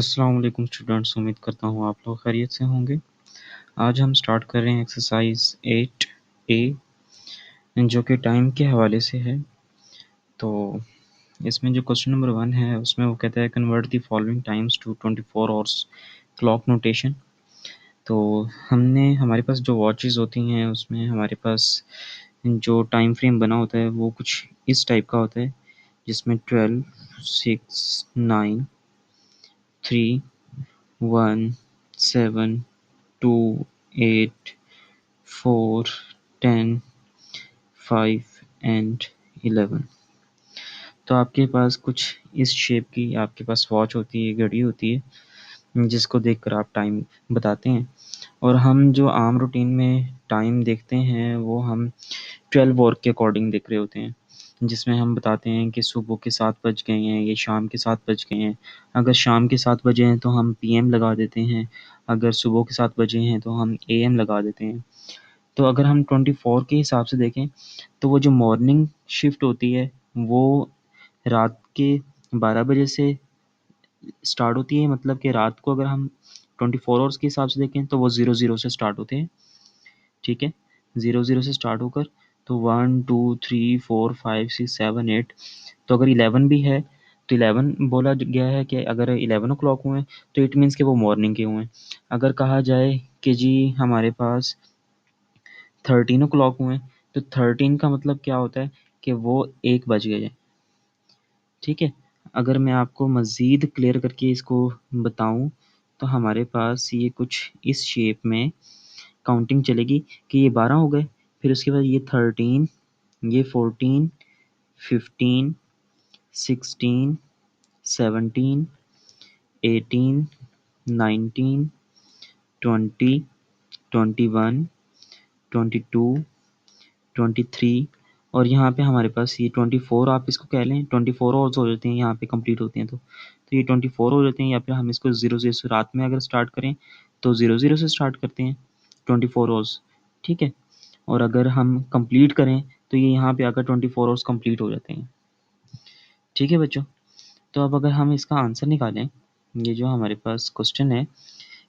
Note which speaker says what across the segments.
Speaker 1: अस्सलाम वालेकुम स्टूडेंट्स, उम्मीद करता हूँ आप लोग खैरियत से होंगे। आज हम स्टार्ट कर रहे हैं एक्सरसाइज 8A जो कि टाइम के हवाले से है। तो इसमें जो क्वेश्चन नंबर 1 है उसमें वो कहता है convert the following times to 24 hours clock notation. तो हमारे पास जो वॉचेस होती हैं उसमें हमारे पास जो टाइम फ्रेम बना होता है वो कुछ इस टाइप का होता है, जिसमें 12, 6, 9, 3, 1, 7, 2, 8, 4, 10, 5 एंड 11। तो आपके पास कुछ इस शेप की आपके पास वॉच होती है, घड़ी होती है, जिसको देखकर आप टाइम बताते हैं। और हम जो आम रूटीन में टाइम देखते हैं वो हम 12 आवर के अकॉर्डिंग देख रहे होते हैं, जिसमें हम बताते हैं कि सुबह के 7 बज गए हैं, ये शाम के 7 बज गए हैं। अगर शाम के 7 बजे हैं तो हम पीएम लगा देते हैं, अगर सुबह के 7 बजे हैं तो हम एएम लगा देते हैं। तो अगर हम 24 के हिसाब से देखें तो वो जो मॉर्निंग शिफ्ट होती है वो रात के 12 बजे से स्टार्ट होती है। मतलब कि रात को अगर हम 24 आवर्स के हिसाब से देखें तो वो 00 से स्टार्ट होते हैं, ठीक है। 00 से स्टार्ट होकर तो 1, 2, 3, 4, 5, 6, 7, 8, तो अगर 11 भी है तो 11 बोला गया है कि अगर 11 ओ क्लॉक हुए तो इट मीन्स कि वो मॉर्निंग के हुए हैं। अगर कहा जाए कि जी हमारे पास 13 ओ क्लॉक हुए तो 13 का मतलब क्या होता है कि वो 1 बज गए हैं, ठीक है। अगर मैं आपको मज़ीद क्लियर करके इसको बताऊं तो हमारे पास ये कुछ इस शेप में काउंटिंग चलेगी कि ये 12 हो गए, फिर उसके बाद ये 13, ये 14, 15, 16, 17, 18, 19, 20, 21, 22, 23, और यहाँ पे हमारे पास ये 24 आप इसको कह लें, 24 आवर्स हो जाते हैं यहाँ पे कंप्लीट होते हैं। तो ये 24 हो जाते हैं, या फिर हम इसको 00 से रात में अगर स्टार्ट करें तो 00 से स्टार्ट करते हैं 24 आवर्स, ठीक है। और अगर हम कंप्लीट करें तो ये यहाँ पे आकर 24 आवर्स कंप्लीट हो जाते हैं, ठीक है बच्चों। तो अब अगर हम इसका आंसर निकालें, ये जो हमारे पास क्वेश्चन है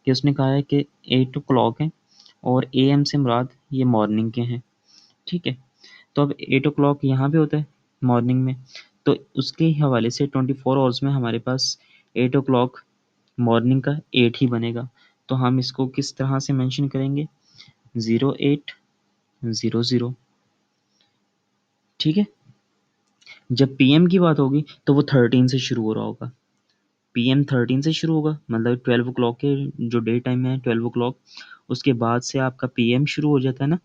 Speaker 1: कि उसने कहा है कि 8 ओ क्लॉक है और एएम से मुराद ये मॉर्निंग के हैं, ठीक है। तो अब 8 ओ क्लॉक यहाँ पे होता है मॉर्निंग में, तो उसके हवाले से 24 आवर्स में हमारे पास 8 ओ क्लॉक मॉर्निंग का 8 ही बनेगा। तो हम इसको किस तरह से मेंशन करेंगे, 0800, ठीक है। जब पीएम की बात होगी तो वो 13 से शुरू हो रहा होगा, पीएम 13 से शुरू होगा, मतलब 12 ओ क्लॉक के जो डे टाइम है 12 ओ क्लॉक, उसके बाद से आपका पीएम शुरू हो जाता है ना,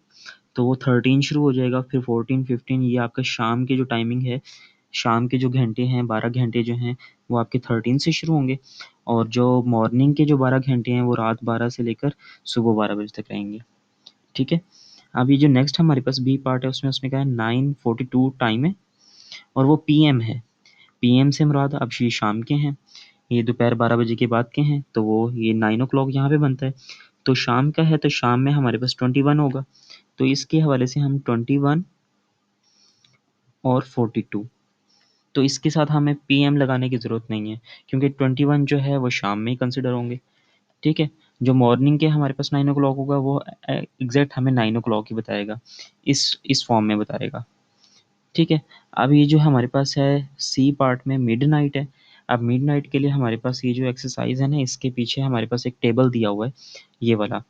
Speaker 1: तो वो 13 शुरू हो जाएगा, फिर 14, 15 ये आपका शाम की जो टाइमिंग है, शाम के जो घंटे हैं 12 घंटे जो हैं वो आपके 13 से शुरू होंगे, और जो मॉर्निंग के जो 12 घंटे हैं वो रात 12 से लेकर सुबह 12 बजे तक रहेंगे, ठीक है। अब ये जो नेक्स्ट हमारे पास बी पार्ट है उसमें उसने कहा है 9:42 टाइम है और वो पीएम है। पीएम से मुराद अब ये शाम के हैं, ये दोपहर 12 बजे के बाद के हैं, तो वो ये 9 ओ क्लॉक यहाँ पे बनता है। तो शाम का है तो शाम में हमारे पास 21 होगा, तो इसके हवाले से हम 21 और 42, तो इसके साथ हमें पीएम लगाने की ज़रूरत नहीं है क्योंकि 21 जो है वो शाम में ही कंसिडर होंगे, ठीक है। जो मॉर्निंग के हमारे पास 9 ओ क्लॉक होगा वो एग्जैक्ट हमें 9 ओ क्लॉक ही बताएगा, इस फॉर्म में बताएगा, ठीक है। अब ये जो हमारे पास है सी पार्ट में मिडनाइट है। अब मिडनाइट के लिए हमारे पास ये जो एक्सरसाइज है ना, इसके पीछे हमारे पास एक टेबल दिया हुआ है ये वाला,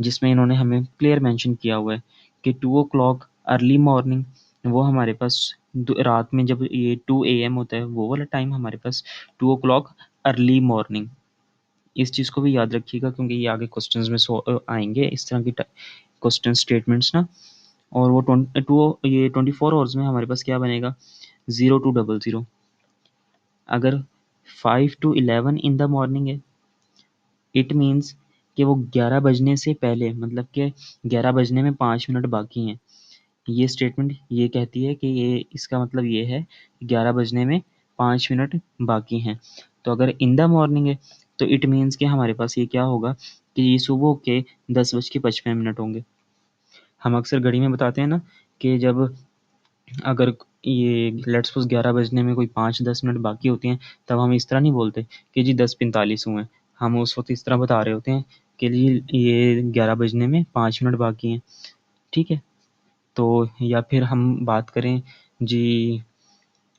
Speaker 1: जिसमें इन्होंने हमें क्लियर मेंशन किया हुआ है कि 2 ओ क्लॉक अर्ली मॉर्निंग वो हमारे पास रात में जब ये 2 AM होता है वो वाला टाइम हमारे पास 2 ओ क्लॉक अर्ली मॉर्निंग। इस चीज़ को भी याद रखिएगा क्योंकि ये आगे क्वेश्चंस में आएंगे इस तरह की क्वेश्चन स्टेटमेंट्स ना। और वो 24 आवर्स में हमारे पास क्या बनेगा, 0200। अगर 5 to 11 इन द मॉर्निंग है, इट मीन्स कि वो 11 बजने से पहले, मतलब कि 11 बजने में 5 मिनट बाकी हैं। ये स्टेटमेंट ये कहती है कि ये इसका मतलब ये है 11 बजने में 5 मिनट बाकी हैं। तो अगर इन द मॉर्निंग है तो इट मीन्स कि हमारे पास ये क्या होगा कि ये सुबह के 10:55 होंगे। हम अक्सर घड़ी में बताते हैं ना कि जब अगर ये लेट्स सपोज़ 11 बजने में कोई 5-10 मिनट बाकी होते हैं, तब हम इस तरह नहीं बोलते कि जी 10:45 हुए हैं। हम उस वक़्त इस तरह बता रहे होते हैं कि जी ये 11 बजने में 5 मिनट बाकी हैं, ठीक है? तो या फिर हम बात करें जी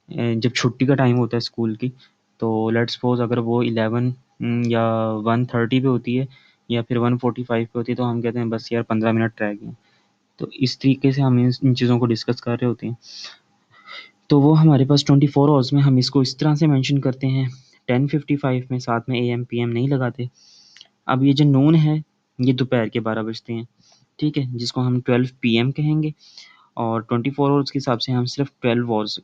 Speaker 1: जब छुट्टी का टाइम होता है स्कूल की, तो लेट्स सपोज़ अगर वो 11 या 1:30 पे होती है या फिर 1:45 पे होती है, तो हम कहते हैं बस यार 15 मिनट रह गए हैं। तो इस तरीके से हम इन चीज़ों को डिस्कस कर रहे होते हैं। तो वो हमारे पास 24 आवर्स में हम इसको इस तरह से मेंशन करते हैं, 10:55 में साथ में एएम पीएम नहीं लगाते। अब ये जो नून है, ये दोपहर के 12 बजते हैं, ठीक है? जिसको हम 12 पीएम कहेंगे और 24 आवर्स के हिसाब से हम सिर्फ 12 आवर्स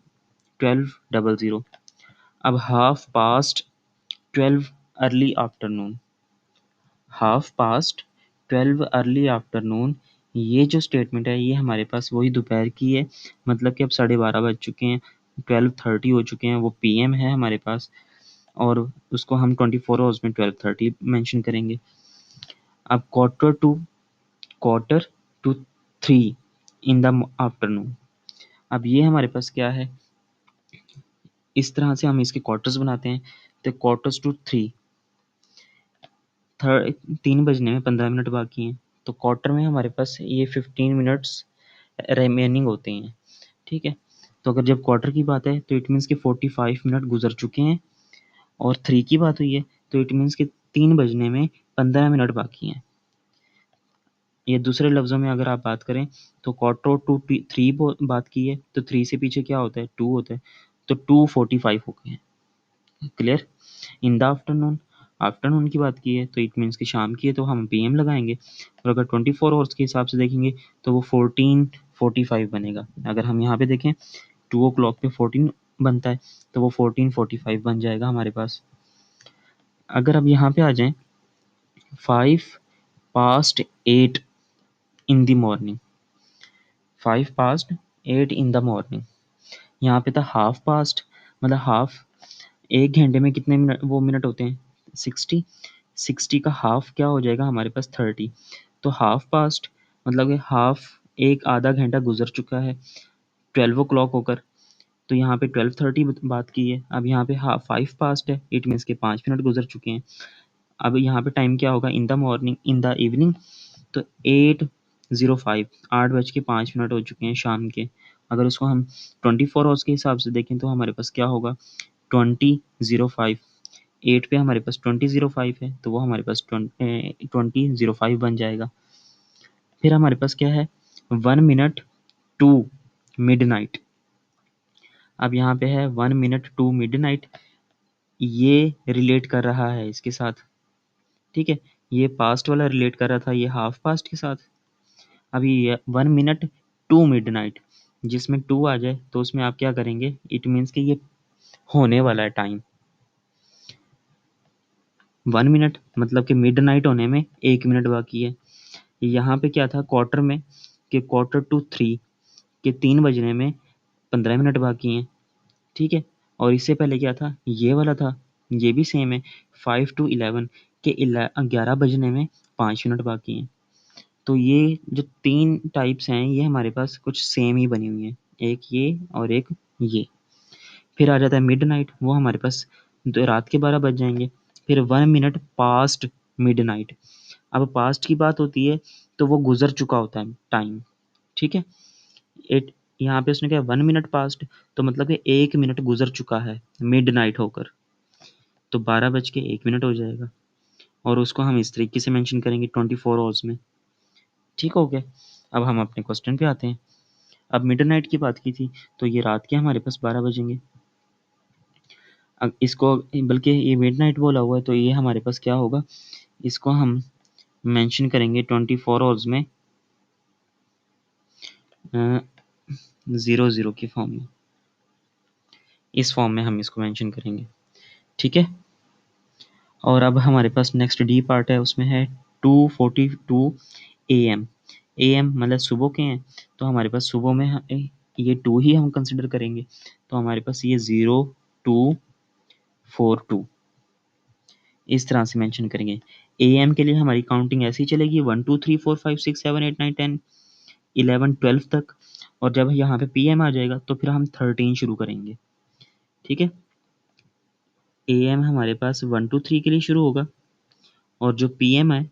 Speaker 1: 12:00। अब half past 12 early afternoon, half past 12 early afternoon, ये जो स्टेटमेंट है ये हमारे पास वही दोपहर की है, मतलब कि अब 12:30 बज चुके हैं, 12:30 हो चुके हैं, वो पीएम है हमारे पास और उसको हम 24 आवर्स में 12:30 मेंशन करेंगे। अब quarter to 3 in the afternoon, अब ये हमारे पास क्या है, इस तरह से हम इसके क्वार्टर्स बनाते हैं। तो क्वार्टर्स टू 3 3 बजने में 15 मिनट बाकी हैं, तो क्वार्टर में हमारे पास ये 15 मिनट्स रिमेनिंग होते हैं, ठीक है? तो अगर जब क्वार्टर की बात है तो इट मीन्स कि 45 मिनट गुजर चुके हैं और 3 की बात हुई है तो इट मीन्स कि 3 बजने में 15 मिनट बाकी हैं। ये दूसरे लफ्ज़ों में अगर आप बात करें तो क्वार्टर टू 3 बात की है तो 3 से पीछे क्या होता है, 2 होता है, तो 2:45 हो गए हैं। Clear? In the afternoon, afternoon की बात की है तो इट मीन्स कि शाम की है तो हम पीएम लगाएंगे और अगर 24 आवर्स के हिसाब से देखेंगे तो वो 14:45 बनेगा। अगर हम यहाँ पे देखें 2 o'clock पे 14 बनता है तो वो 14:45 बन जाएगा हमारे पास। अगर अब यहाँ पे आ जाएं 8:05 in the morning, 8:05 in the morning, यहाँ पे था हाफ पास्ट, मतलब हाफ, 1 घंटे में कितने मिनट होते हैं, 60, 60 का हाफ क्या हो जाएगा हमारे पास 30, तो हाफ पास्ट मतलब कि हाफ, एक आधा घंटा गुजर चुका है 12 o'clock होकर, तो यहाँ पे 12:30 बात की है। अब यहाँ पे हाफ 5 पास्ट है, इट मीन्स के 5 मिनट गुजर चुके हैं। अब यहाँ पे टाइम क्या होगा, in the morning, in the evening, तो 8:05, 8:05 हो चुके हैं शाम के। अगर उसको हम 24 आवर्स के हिसाब से देखें तो हमारे पास क्या होगा, 20:05, 8 पे हमारे पास 20:05 है तो वो हमारे पास 20:05 बन जाएगा। फिर हमारे पास क्या है, 1 मिनट टू मिडनाइट, अब यहाँ पे है 1 मिनट टू मिडनाइट, ये रिलेट कर रहा है इसके साथ, ठीक है? ये पास्ट वाला रिलेट कर रहा था ये हाफ पास्ट के साथ। अभी 1 मिनट टू मिडनाइट, जिसमें टू आ जाए तो उसमें आप क्या करेंगे, इट मीन्स कि ये होने वाला है टाइम। 1 मिनट मतलब कि मिडनाइट होने में 1 मिनट बाकी है। यहाँ पे क्या था क्वार्टर में, कि क्वार्टर टू 3 के 3 बजने में 15 मिनट बाकी हैं, ठीक है? और इससे पहले क्या था, ये वाला था, ये भी सेम है, 5 to 11 के 11 बजने में 5 मिनट बाकी हैं। तो ये जो 3 टाइप्स हैं ये हमारे पास कुछ सेम ही बनी हुई हैं, एक ये और एक ये। फिर आ जाता है मिडनाइट, वो हमारे पास रात के 12 बज जाएंगे। फिर 1 मिनट पास्ट मिडनाइट, अब पास्ट की बात होती है तो वो गुजर चुका होता है टाइम, ठीक है? एट, यहाँ पे उसने कहा 1 मिनट पास्ट, तो मतलब कि 1 मिनट गुजर चुका है मिडनाइट होकर, तो 12:01 हो जाएगा और उसको हम इस तरीके से मेंशन करेंगे 24 आवर्स में। ठीक हो गया? अब हम अपने क्वेश्चन पे आते हैं। अब मिडनाइट की बात की थी तो ये रात के हमारे पास 12 बजेंगे। अब इसको, बल्कि ये मिडनाइट बोला हुआ है तो ये हमारे पास क्या होगा, इसको हम मेंशन करेंगे 24 आवर्स में 00 की फॉर्म में, इस फॉर्म में हम इसको मेंशन करेंगे, ठीक है? और अब हमारे पास नेक्स्ट डी पार्ट है, उसमें है 2:42 AM, AM मतलब सुबह के हैं, तो हमारे पास सुबह में ये 2 ही हम कंसिडर करेंगे, तो हमारे पास ये 0242 इस तरह से मेंशन करेंगे। AM के लिए हमारी काउंटिंग ऐसी चलेगी 1 2 3 4 5 6 7 8 9 10 11 12 तक, और जब यहाँ पे PM आ जाएगा तो फिर हम 13 शुरू करेंगे। ठीक है, AM हमारे पास 1 to 3 के लिए शुरू होगा और जो PM है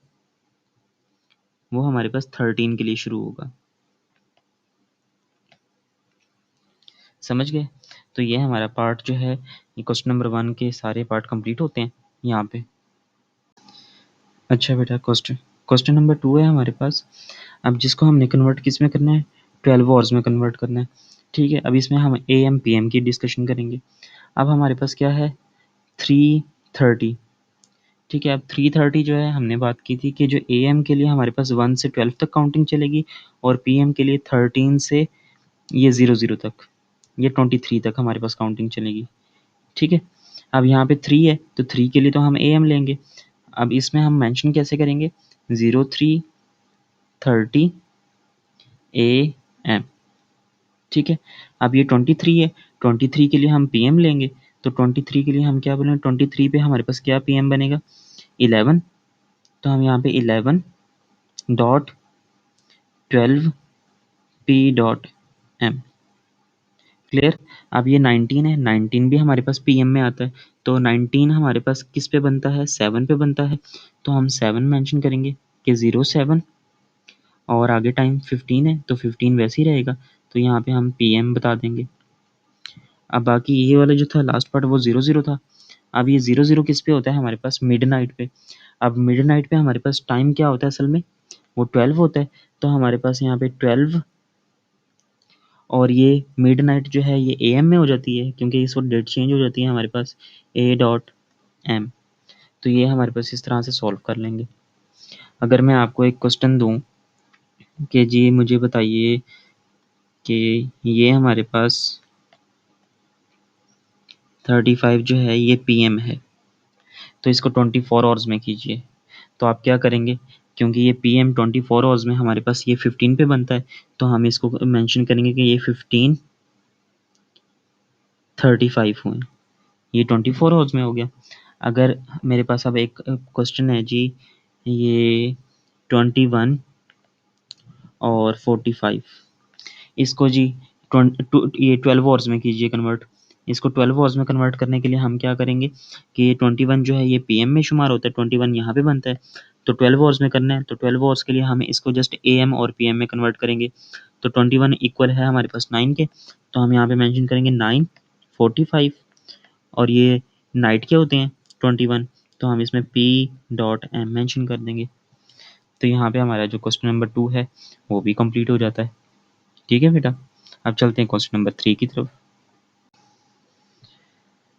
Speaker 1: वो हमारे पास 13 के लिए शुरू होगा। समझ गए? तो ये हमारा पार्ट जो है, ये क्वेश्चन नंबर 1 के सारे पार्ट कंप्लीट होते हैं यहाँ पे। अच्छा बेटा, क्वेश्चन नंबर 2 है हमारे पास। अब जिसको हमने कन्वर्ट किस में करना है, 12 आवर्स में कन्वर्ट करना है। ठीक है, अब इसमें हम AM PM की डिस्कशन करेंगे। अब हमारे पास क्या है, 3:30। ठीक है, अब 3:30 जो है हमने बात की थी कि जो AM के लिए हमारे पास 1 से 12 तक काउंटिंग चलेगी और PM के लिए 13 से ये 00 तक, ये 23 तक हमारे पास काउंटिंग चलेगी। ठीक है, अब यहाँ पे 3 है तो 3 के लिए तो हम AM लेंगे। अब इसमें हम मेंशन कैसे करेंगे, 03:30 AM। ठीक है, अब ये 23 है, 23 के लिए हम PM लेंगे। तो 23 के लिए हम क्या बोलेंगे, 23 पे हमारे पास क्या PM बनेगा, 11। तो हम यहाँ पे 11.12p.m। क्लियर? अब ये 19 है, 19 भी हमारे पास PM में आता है। तो 19 हमारे पास किस पे बनता है, 7 पे बनता है। तो हम 7 मेंशन करेंगे कि 07 और आगे टाइम 15 है तो 15 वैसे ही रहेगा। तो यहाँ पे हम PM बता देंगे। अब बाकी ये वाला जो था लास्ट पार्ट वो 00 था। अब ये 00 किस पे होता है हमारे पास, मिडनाइट पे। अब मिडनाइट पे हमारे पास टाइम क्या होता है असल में, वो 12 होता है। तो हमारे पास यहाँ पे 12 और ये मिडनाइट जो है ये AM में हो जाती है क्योंकि इस वक्त डेट चेंज हो जाती है हमारे पास A.M। तो ये हमारे पास इस तरह से सॉल्व कर लेंगे। अगर मैं आपको एक क्वेश्चन दूं कि जी मुझे बताइए कि ये हमारे पास 35 जो है ये PM है तो इसको 24 आवर्स में कीजिए। तो आप क्या करेंगे, क्योंकि ये PM 24 आवर्स में हमारे पास ये 15 पे बनता है तो हम इसको मेंशन करेंगे कि ये 15:35 हुए, ये 24 आवर्स में हो गया। अगर मेरे पास अब एक क्वेश्चन है जी, ये 21 और 45, इसको जी ये 12 आवर्स में कीजिए कन्वर्ट। इसको 12 आवर्स में कन्वर्ट करने के लिए हम क्या करेंगे कि ये 21 जो है ये PM में शुमार होता है, 21 यहाँ पे बनता है। तो 12 आवर्स में करना है तो 12 आवर्स के लिए हम इसको जस्ट AM और PM में कन्वर्ट करेंगे। तो 21 इक्वल है हमारे पास 9 के, तो हम यहाँ पे मेंशन करेंगे 9:45 और ये नाइट के होते हैं 21, तो हम इसमें P.M मेंशन कर देंगे। तो यहाँ पे हमारा जो क्वेश्चन नंबर 2 है वो भी कंप्लीट हो जाता है। ठीक है बेटा, अब चलते हैं क्वेश्चन नंबर 3 की तरफ।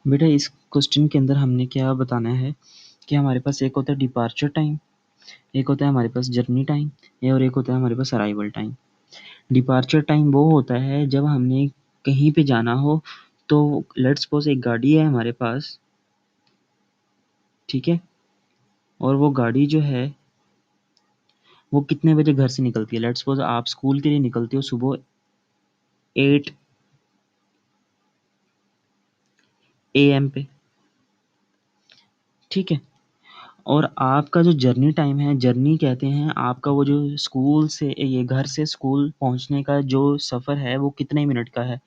Speaker 1: बेटा इस क्वेश्चन के अंदर हमने क्या बताना है कि हमारे पास एक होता है डिपार्चर टाइम, एक होता है हमारे पास जर्नी टाइम, और एक होता है हमारे पास अराइवल टाइम। डिपार्चर टाइम वो होता है जब हमने कहीं पे जाना हो, तो लेट्स सपोज एक गाड़ी है हमारे पास, ठीक है, और वो गाड़ी जो है वो कितने बजे घर से निकलती है। लेट्स सपोज आप स्कूल के लिए निकलते हो सुबह 8 AM पे, ठीक है, और आपका जो जर्नी टाइम है, जर्नी कहते हैं आपका वो जो स्कूल से ये घर से स्कूल पहुंचने का जो सफ़र है वो कितने मिनट का है।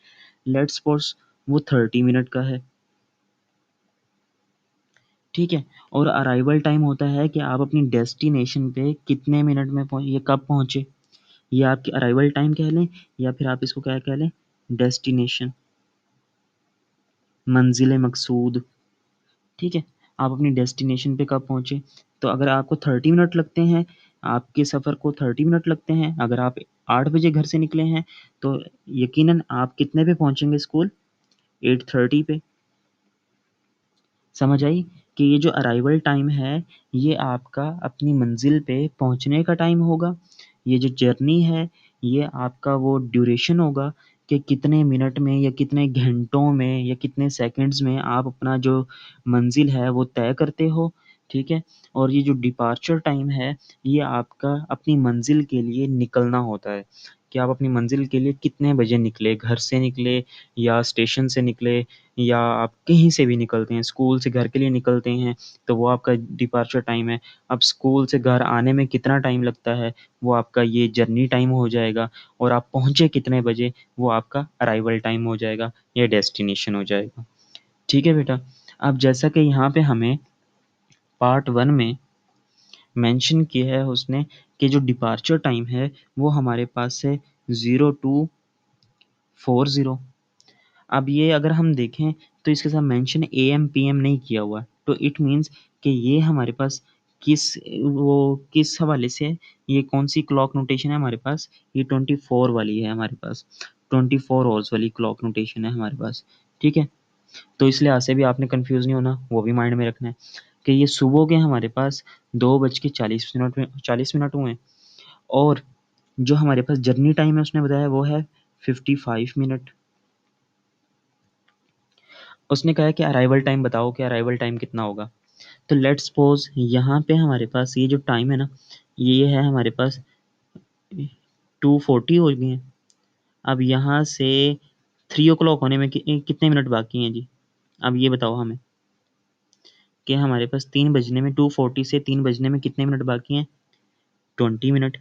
Speaker 1: लेट्स सपोज वो 30 मिनट का है, ठीक है। और अराइवल टाइम होता है कि आप अपनी डेस्टिनेशन पे कितने मिनट में पहुंचे, ये कब पहुंचे, ये आपकी अराइवल टाइम कह लें या फिर आप इसको क्या कह लें, डेस्टिनेशन, मंजिल मकसूद। ठीक है, आप अपनी डेस्टिनेशन पे कब पहुँचे। तो अगर आपको 30 मिनट लगते हैं, आपके सफ़र को 30 मिनट लगते हैं, अगर आप 8 बजे घर से निकले हैं तो यकीनन आप कितने पे पहुँचेंगे स्कूल, 8:30 पे। समझ आई कि ये जो अराइवल टाइम है ये आपका अपनी मंजिल पे पहुंचने का टाइम होगा, ये जो जर्नी है ये आपका वो ड्यूरेशन होगा कि कितने मिनट में या कितने घंटों में या कितने सेकंड्स में आप अपना जो मंजिल है वो तय करते हो। ठीक है, और ये जो डिपार्चर टाइम है ये आपका अपनी मंजिल के लिए निकलना होता है कि आप अपनी मंजिल के लिए कितने बजे निकले, घर से निकले या स्टेशन से निकले या आप कहीं से भी निकलते हैं, स्कूल से घर के लिए निकलते हैं तो वो आपका डिपार्चर टाइम है। अब स्कूल से घर आने में कितना टाइम लगता है वो आपका ये जर्नी टाइम हो जाएगा, और आप पहुँचे कितने बजे वो आपका अराइवल टाइम हो जाएगा या डेस्टिनेशन हो जाएगा। ठीक है बेटा। अब जैसा कि यहाँ पे हमें पार्ट 1 में मेंशन किया है उसने कि जो डिपार्चर टाइम है वो हमारे पास है 0240। अब ये अगर हम देखें तो इसके साथ मेंशन एएम पीएम नहीं किया हुआ है, तो इट मीन्स कि ये हमारे पास किस हवाले से है, ये कौन सी क्लॉक नोटेशन है हमारे पास, ये 24 वाली है हमारे पास, 24 आवर्स वाली क्लॉक नोटेशन है हमारे पास। ठीक है, तो इस लिहाज से भी आपने कंफ्यूज नहीं होना, वो भी माइंड में रखना है कि ये सुबह के हमारे पास 2:40 में 40 मिनट हुए हैं, और जो हमारे पास जर्नी टाइम है उसने बताया वो है 55 मिनट। उसने कहा है कि अराइवल टाइम बताओ कि अराइवल टाइम कितना होगा। तो लेट्स सपोज यहाँ पे हमारे पास ये जो टाइम है ना, ये है हमारे पास 2:40 हो गए हैं। अब यहाँ से 3 o'clock होने में कितने मिनट बाकी हैं जी? अब ये बताओ हमें कि हमारे पास 3 बजने में 2:40 से 3 बजने में कितने मिनट बाकी हैं? 20 मिनट।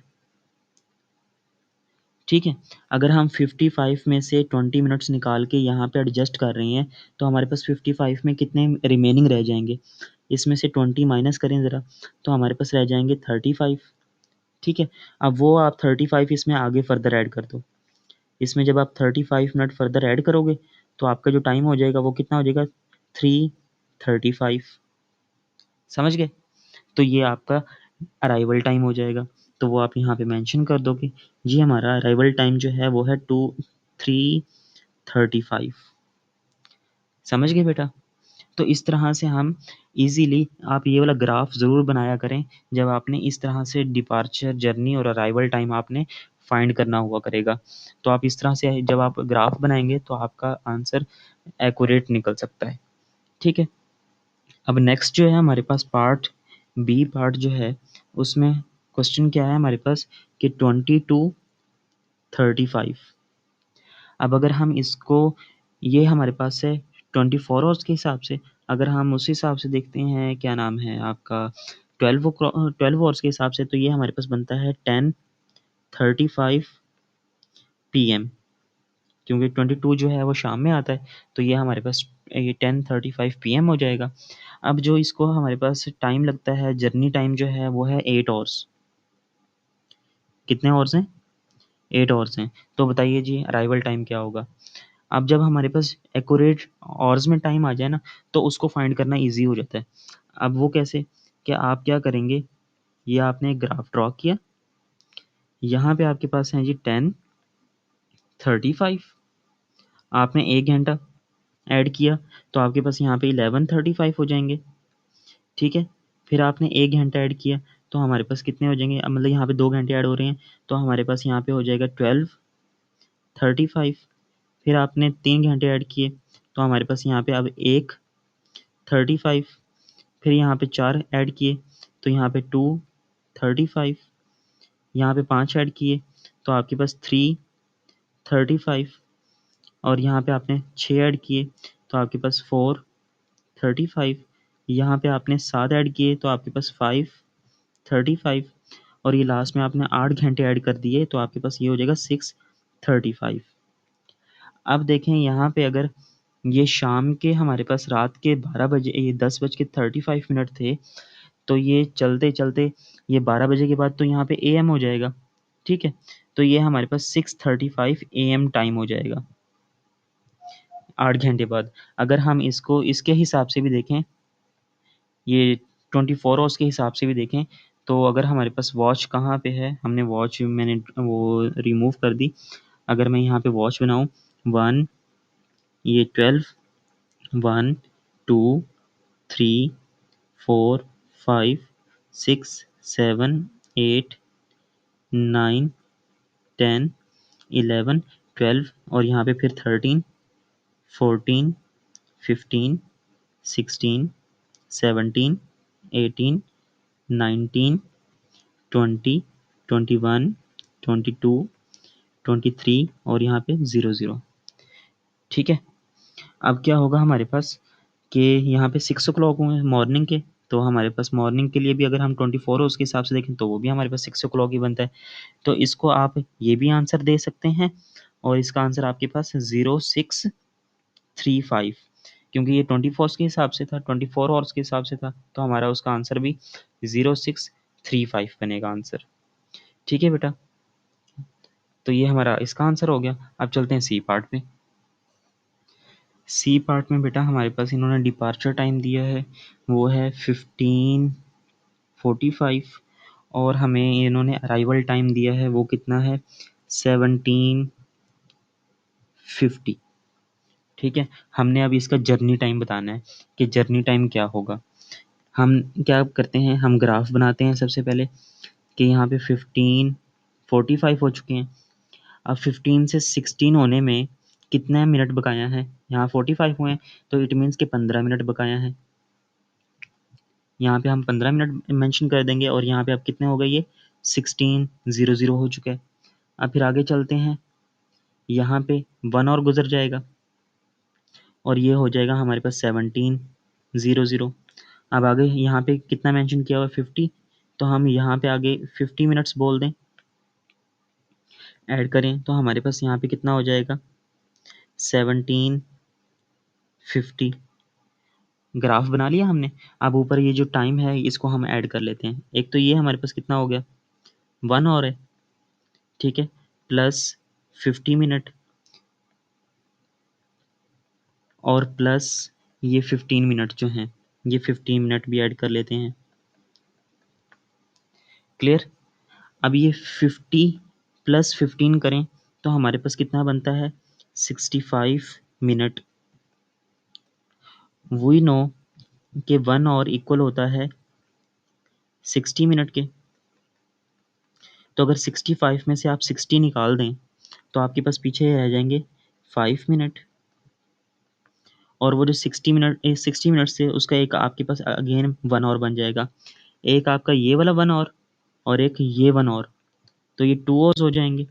Speaker 1: ठीक है, अगर हम 55 में से 20 मिनट्स निकाल के यहाँ पे एडजस्ट कर रहे हैं तो हमारे पास 55 में कितने रिमेनिंग रह जाएंगे? इसमें से 20 माइनस करें ज़रा, तो हमारे पास रह जाएंगे 35। ठीक है, अब वो आप 35 इसमें आगे फर्दर ऐड कर दो। इसमें जब आप 35 मिनट फर्दर ऐड करोगे तो आपका जो टाइम हो जाएगा वो कितना हो जाएगा? 3:35। समझ गए? तो ये आपका अराइवल टाइम हो जाएगा। तो वो आप यहाँ पे मेंशन कर दो कि जी हमारा अराइवल टाइम जो है वो है 3:35। समझ गए बेटा? तो इस तरह से हम इजीली, आप ये वाला ग्राफ ज़रूर बनाया करें जब आपने इस तरह से डिपार्चर, जर्नी और अराइवल टाइम आपने फाइंड करना हुआ करेगा। तो आप इस तरह से जब आप ग्राफ बनाएंगे तो आपका आंसर एक्यूरेट निकल सकता है। ठीक है, अब नेक्स्ट जो है हमारे पास पार्ट बी पार्ट जो है उसमें क्वेश्चन क्या है हमारे पास कि 22:35। अब अगर हम इसको, ये हमारे पास है 24 आवर्स के हिसाब से, अगर हम उस हिसाब से देखते हैं क्या नाम है आपका 12 आवर्स के हिसाब से, तो ये हमारे पास बनता है 10:35 PM, क्योंकि 22 जो है वो शाम में आता है, तो ये हमारे पास ये 10:35 PM हो जाएगा। अब जो इसको हमारे पास टाइम लगता है, जर्नी टाइम जो है वो है 8 आवर्स। कितने आवर्स हैं? 8 आवर्स हैं। तो बताइए जी अराइवल टाइम क्या होगा? अब जब हमारे पास एक्यूरेट आवर्स में टाइम आ जाए ना तो उसको फाइंड करना ईजी हो जाता है। अब वो कैसे? कि आप क्या करेंगे, ये आपने एक ग्राफ ड्रॉ किया, यहाँ पे आपके पास है जी 10:35, आपने 1 घंटा ऐड किया तो आपके पास यहाँ पे 11:35 हो जाएंगे। ठीक है, फिर आपने 1 घंटा ऐड किया तो हमारे पास कितने हो जाएंगे? अब मतलब यहाँ पे 2 घंटे ऐड हो रहे हैं तो हमारे पास यहाँ पे हो जाएगा 12:35। फिर आपने 3 घंटे ऐड किए तो हमारे पास यहाँ पे अब 1:35। फिर यहाँ पे 4 ऐड किए तो यहाँ पे 2:35। यहाँ पे 5 ऐड किए तो आपके पास 3:35। और यहाँ पे आपने 6 ऐड किए तो आपके पास 4:35। यहाँ पे आपने 7 ऐड किए तो आपके पास 5:35। और ये लास्ट में आपने 8 घंटे ऐड कर दिए तो आपके पास ये हो जाएगा 6:35। अब देखें यहाँ पे अगर ये शाम के हमारे पास रात के 12 बजे, ये 10:35 थे, तो ये चलते-चलते ये 12 बजे के बाद तो यहाँ पे एएम हो जाएगा। ठीक है? तो ये हमारे पास 6:35 एएम टाइम हो जाएगा, 8 घंटे बाद। अगर हम इसको इसके हिसाब से भी देखें, ये 24 आवर्स के हिसाब से भी देखें, तो अगर हमारे पास वॉच कहाँ पे है, हमने वॉच मैंने वो रिमूव कर दी। अगर मैं यहाँ पे वॉच बनाऊँ 1, ये 12, 1, 2, 3, 4, 5, 6, 7, 8, 9, 10, 11, 12 और यहाँ पे फिर 13, 14, 15, 16, 17, 18, 19, 20, 21, 22, 23 और यहाँ पे 00। ठीक है, अब क्या होगा हमारे पास कि यहाँ पे 6 o'clock हुए मॉर्निंग के, तो हमारे पास मॉर्निंग के लिए भी अगर हम 24 आवर्स के हिसाब से देखें तो वो भी हमारे पास 6 o'clock ही बनता है। तो इसको आप ये भी आंसर दे सकते हैं और इसका आंसर आपके पास 0635, क्योंकि ये 24 के हिसाब से था, 24 आवर्स के हिसाब से था, तो हमारा उसका आंसर भी 0635 बनेगा आंसर। ठीक है बेटा, तो ये हमारा इसका आंसर हो गया। अब चलते हैं सी पार्ट में। सी पार्ट में बेटा हमारे पास इन्होंने डिपार्चर टाइम दिया है, वो है 15:45 और हमें इन्होंने अराइवल टाइम दिया है, वो कितना है 17:50। ठीक है, हमने अब इसका जर्नी टाइम बताना है कि जर्नी टाइम क्या होगा। हम क्या करते हैं, हम ग्राफ बनाते हैं सबसे पहले कि यहाँ पे 15:45 हो चुके हैं। अब 15 से 16 होने में कितना मिनट बकाया है, यहाँ 45 हुए हैं, तो इट मीन्स कि 15 मिनट बकाया है। यहाँ पे हम 15 मिनट मेंशन कर देंगे और यहाँ पे अब कितने हो गए, ये 16:00 हो चुका है। अब फिर आगे चलते हैं, यहाँ पे 1 और गुजर जाएगा और ये हो जाएगा हमारे पास 17:00। अब आगे यहाँ पे कितना मेंशन किया हुआ है 50, तो हम यहाँ पे आगे 50 मिनट्स बोल दें, ऐड करें तो हमारे पास यहाँ पे कितना हो जाएगा 17:50। ग्राफ बना लिया हमने। अब ऊपर ये जो टाइम है इसको हम ऐड कर लेते हैं। एक तो ये हमारे पास कितना हो गया 1 और है, ठीक है, प्लस 50 मिनट और प्लस ये 15 मिनट जो हैं, ये 15 मिनट भी ऐड कर लेते हैं। क्लियर। अब ये 50 प्लस 15 करें तो हमारे पास कितना बनता है 65 मिनट। वी नो कि 1 और इक्वल होता है 60 मिनट के, तो अगर 65 में से आप 60 निकाल दें तो आपके पास पीछे रह जाएंगे 5 मिनट, और वो जो 60 मिनट से उसका एक आपके पास अगेन 1 और बन जाएगा। एक आपका ये वाला 1 और एक ये 1 और, तो ये 2 आवर्स हो जाएंगे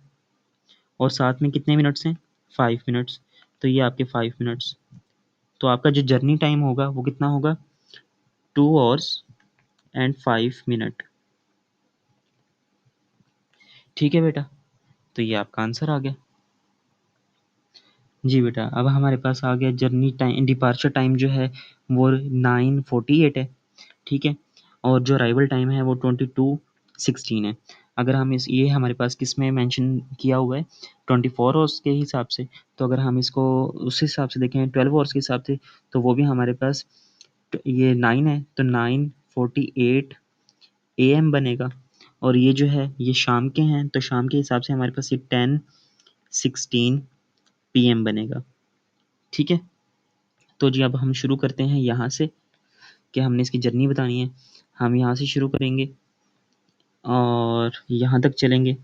Speaker 1: और साथ में कितने मिनट्स हैं 5 मिनट्स, तो ये आपके 5 मिनट्स। तो आपका जो जर्नी टाइम होगा वो कितना होगा 2 आवर्स एंड 5 मिनट। ठीक है बेटा, तो ये आपका आंसर आ गया। जी बेटा, अब हमारे पास आ गया जर्नी टाइम, डिपार्चर टाइम जो है वो 9:48 है, ठीक है, और जो अराइवल टाइम है वो 22:16 है। अगर हम इस ये हमारे पास किस में मेंशन किया हुआ है 24 आवर्स के हिसाब से, तो अगर हम इसको उस हिसाब से देखें 12 आवर्स के हिसाब से, तो वो भी हमारे पास ये 9 है, तो 9:48 AM बनेगा। और ये जो है ये शाम के हैं, तो शाम के हिसाब से हमारे पास ये 10:16 PM बनेगा। ठीक है, तो जी अब हम शुरू करते हैं यहाँ से कि हमने इसकी जर्नी बतानी है। हम यहाँ से शुरू करेंगे और यहाँ तक चलेंगे।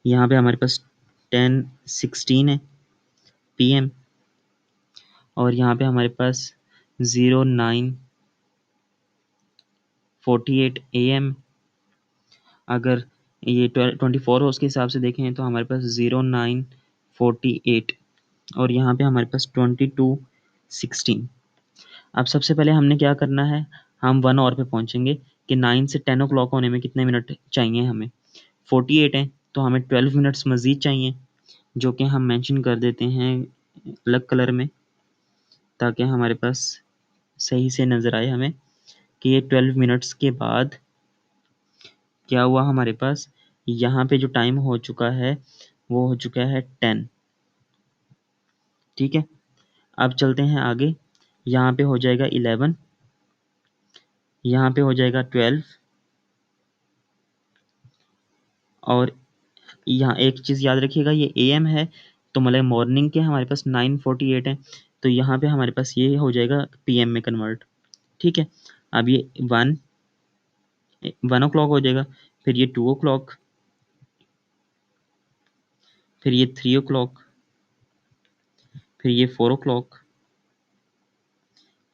Speaker 1: यहाँ पे हमारे पास 10:16 है PM और यहाँ पे हमारे पास 09:48 AM। अगर ये 24 आवर्स के हिसाब से देखें तो हमारे पास 09:48 और यहाँ पे हमारे पास 22:16। अब सबसे पहले हमने क्या करना है, हम 1 आवर पे पहुँचेंगे कि 9 से 10 o'clock होने में कितने मिनट चाहिए हमें 48 हैं, तो हमें 12 मिनट्स मज़ीद चाहिए, जो कि हम मेंशन कर देते हैं अलग कलर में ताकि हमारे पास सही से नज़र आए हमें कि ये 12 मिनट्स के बाद क्या हुआ हमारे पास। यहाँ पे जो टाइम हो चुका है वो हो चुका है 10। ठीक है, अब चलते हैं आगे। यहाँ पे हो जाएगा 11, यहाँ पे हो जाएगा 12 और यहाँ एक चीज़ याद रखिएगा ये AM है, तो मतलब मॉर्निंग के हमारे पास 9:48 है, तो यहाँ पे हमारे पास ये हो जाएगा PM में कन्वर्ट। ठीक है, अब ये 1 o'clock हो जाएगा, फिर ये 2 o'clock, फिर ये 3 o'clock, फिर ये 4 o'clock,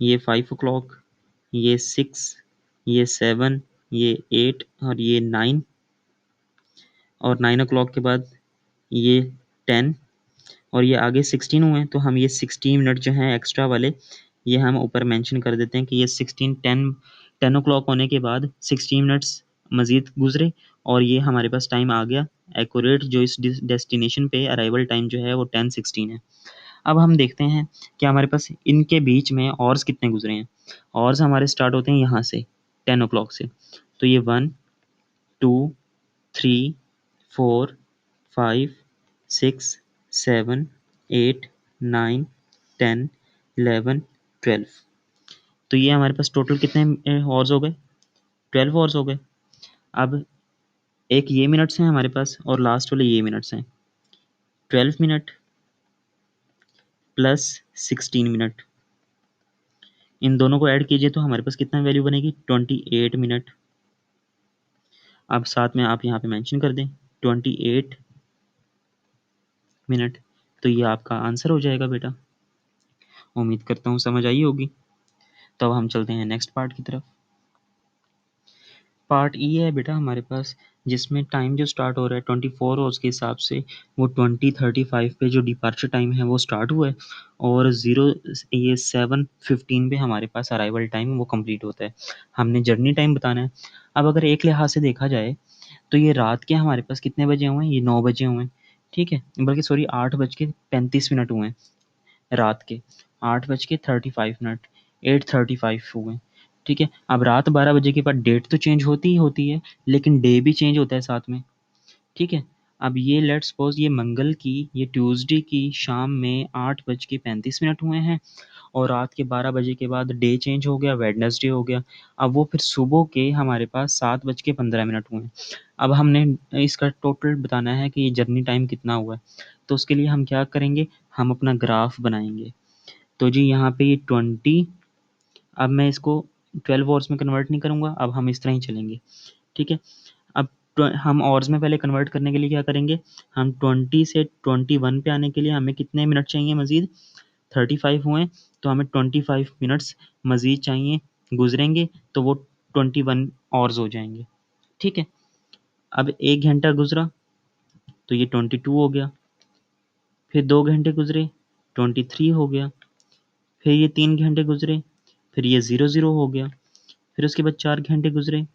Speaker 1: ये 5 o'clock, ये 6, ये 7, ये 8 और ये 9 और 9 o'clock के बाद ये 10 और ये आगे 16 हुए हैं, तो हम ये 16 मिनट जो हैं एक्स्ट्रा वाले, ये हम ऊपर मेंशन कर देते हैं कि ये 10 o'clock होने के बाद 16 मिनट्स मज़ीद गुजरे और ये हमारे पास टाइम आ गया एक्यूरेट, जो इस डेस्टिनेशन पे अराइवल टाइम जो है वो 10:16 है। अब हम देखते हैं कि हमारे पास इनके बीच में ऑर्स कितने गुजरे हैं। ऑर्स हमारे स्टार्ट होते हैं यहाँ से 10 o'clock से, तो ये 1 2 3 4 5 6 7 8 9 10 11 12, तो ये हमारे पास टोटल कितने हॉर्स हो गए, 12 हॉर्स हो गए। अब एक ये मिनट्स हैं हमारे पास और लास्ट वाले ये मिनट्स हैं, 12 मिनट प्लस 16 मिनट, इन दोनों को ऐड कीजिए तो हमारे पास कितना वैल्यू बनेगी, 28 मिनट। अब साथ में आप यहाँ पे मेंशन कर दें 28 मिनट, तो ये आपका आंसर हो जाएगा बेटा। उम्मीद करता हूँ समझ आई होगी। तो अब हम चलते हैं नेक्स्ट पार्ट की तरफ। पार्ट ई है बेटा हमारे पास, जिसमें टाइम जो स्टार्ट हो रहा है 24 आवर्स के हिसाब से, वो 20:35 पे जो डिपार्चर टाइम है वो स्टार्ट हुआ है और 7:15 पे हमारे पास अराइवल टाइम वो कंप्लीट होता है। हमने जर्नी टाइम बताना है। अब अगर एक लिहाज से देखा जाए तो ये रात के हमारे पास कितने बजे हुए हैं, ये 9 बजे हुए हैं, ठीक है, बल्कि सॉरी 8:35 हुए हैं रात के, 8:35, 8:35 हुए, ठीक है। अब रात 12 बजे के बाद डेट तो चेंज होती ही होती है, लेकिन डे भी चेंज होता है साथ में, ठीक है। अब ये लेट्स सपोज ये मंगल की, ये ट्यूसडे की शाम में 8:35 हुए हैं और रात के 12 बजे के बाद डे चेंज हो गया, वेडनेसडे हो गया। अब वो फिर सुबह के हमारे पास 7:15 हुए हैं। अब हमने इसका टोटल बताना है कि ये जर्नी टाइम कितना हुआ है, तो उसके लिए हम क्या करेंगे, हम अपना ग्राफ बनाएंगे। तो जी यहाँ पे ये 20, अब मैं इसको 12 आवर्स में कन्वर्ट नहीं करूँगा, अब हम इस तरह ही चलेंगे, ठीक है। अब हम आवर्स में पहले कन्वर्ट करने के लिए क्या करेंगे, हम 20 से 21 पे आने के लिए हमें कितने मिनट चाहिए मज़ीद, 35 हुए, तो हमें 25 मिनट्स मज़ीद चाहिए गुजरेंगे, तो वो 21 आवर्स हो जाएंगे, ठीक है। अब 1 घंटा गुजरा तो ये 22 हो गया, फिर 2 घंटे गुजरे 23 हो गया, फिर ये 3 घंटे गुजरे, फिर ये 00 हो गया, फिर उसके बाद 4 घंटे गुजरे,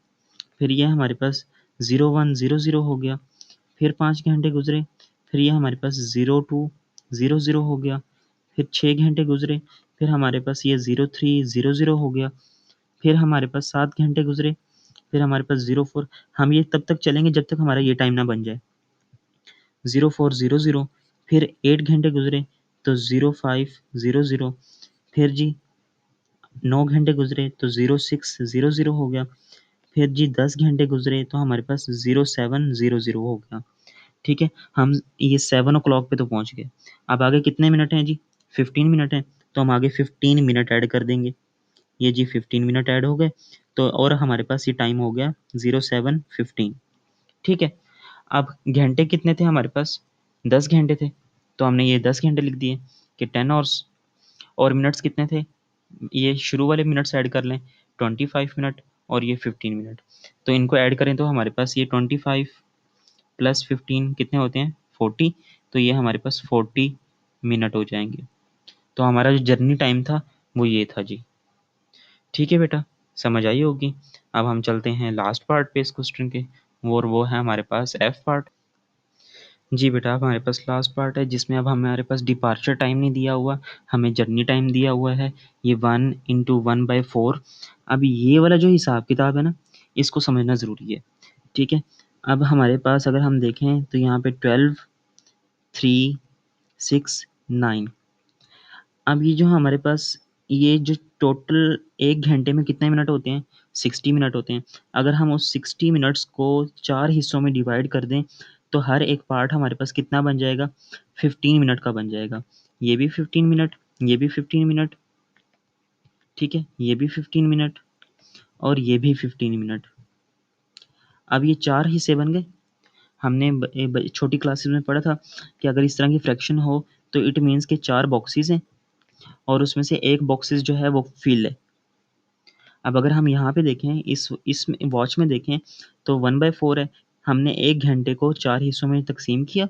Speaker 1: फिर ये हमारे पास 0100 हो गया, फिर 5 घंटे गुजरे, फिर ये हमारे पास 0200 हो गया, फिर 6 घंटे गुजरे, फिर हमारे पास ये 0300 हो गया, फिर हमारे पास 7 घंटे गुजरे, फिर हमारे पास 04, हम ये तब तक चलेंगे जब तक हमारा ये टाइम ना बन जाए, 0400, फिर 8 घंटे गुजरे तो 0500, फिर जी 9 घंटे गुजरे तो 0600 हो गया, फिर जी 10 घंटे गुजरे तो हमारे पास 0700 हो गया, ठीक है। हम ये 7 o'clock पे तो पहुंच गए। अब आगे कितने मिनट हैं जी, 15 मिनट हैं, तो हम आगे 15 मिनट ऐड कर देंगे। ये जी 15 मिनट ऐड हो गए, तो और हमारे पास ये टाइम हो गया 07:15, ठीक है। अब घंटे कितने थे हमारे पास, 10 घंटे थे, तो हमने ये 10 घंटे लिख दिए कि 10 आवर्स। और मिनट्स कितने थे, ये शुरू वाले मिनट्स ऐड कर लें, 25 मिनट और ये 15 मिनट, तो इनको ऐड करें तो हमारे पास ये 25 प्लस 15 कितने होते हैं, 40, तो ये हमारे पास 40 मिनट हो जाएंगे। तो हमारा जो जर्नी टाइम था वो ये था जी, ठीक है बेटा, समझ आई होगी। अब हम चलते हैं लास्ट पार्ट पे इस क्वेश्चन के, और वो है हमारे पास एफ पार्ट। जी बेटा, अब हमारे पास लास्ट पार्ट है जिसमें अब हमारे पास डिपार्चर टाइम नहीं दिया हुआ, हमें जर्नी टाइम दिया हुआ है, ये 1 × 1/4। अब ये वाला जो हिसाब किताब है ना, इसको समझना ज़रूरी है, ठीक है। अब हमारे पास अगर हम देखें तो यहाँ पे 12 3 6 9, अब ये जो हमारे पास ये जो टोटल 1 घंटे में कितने मिनट होते हैं, 60 मिनट होते हैं। अगर हम उस 60 मिनट्स को 4 हिस्सों में डिवाइड कर दें तो हर एक पार्ट हमारे पास कितना बन जाएगा, 15 मिनट का बन जाएगा। ये भी 15 मिनट, ये भी 15 मिनट, ठीक है, ये भी 15 मिनट और ये भी 15 मिनट। अब ये 4 हिस्से बन गए। हमने छोटी क्लासेस में पढ़ा था कि अगर इस तरह की फ्रैक्शन हो तो इट मीन्स के 4 बॉक्सेस हैं और उसमें से एक बॉक्सेस जो है वो फिल है। अब अगर हम यहाँ पे देखें, इस वॉच में देखें तो 1/4 है, हमने 1 घंटे को 4 हिस्सों में तक़सीम किया,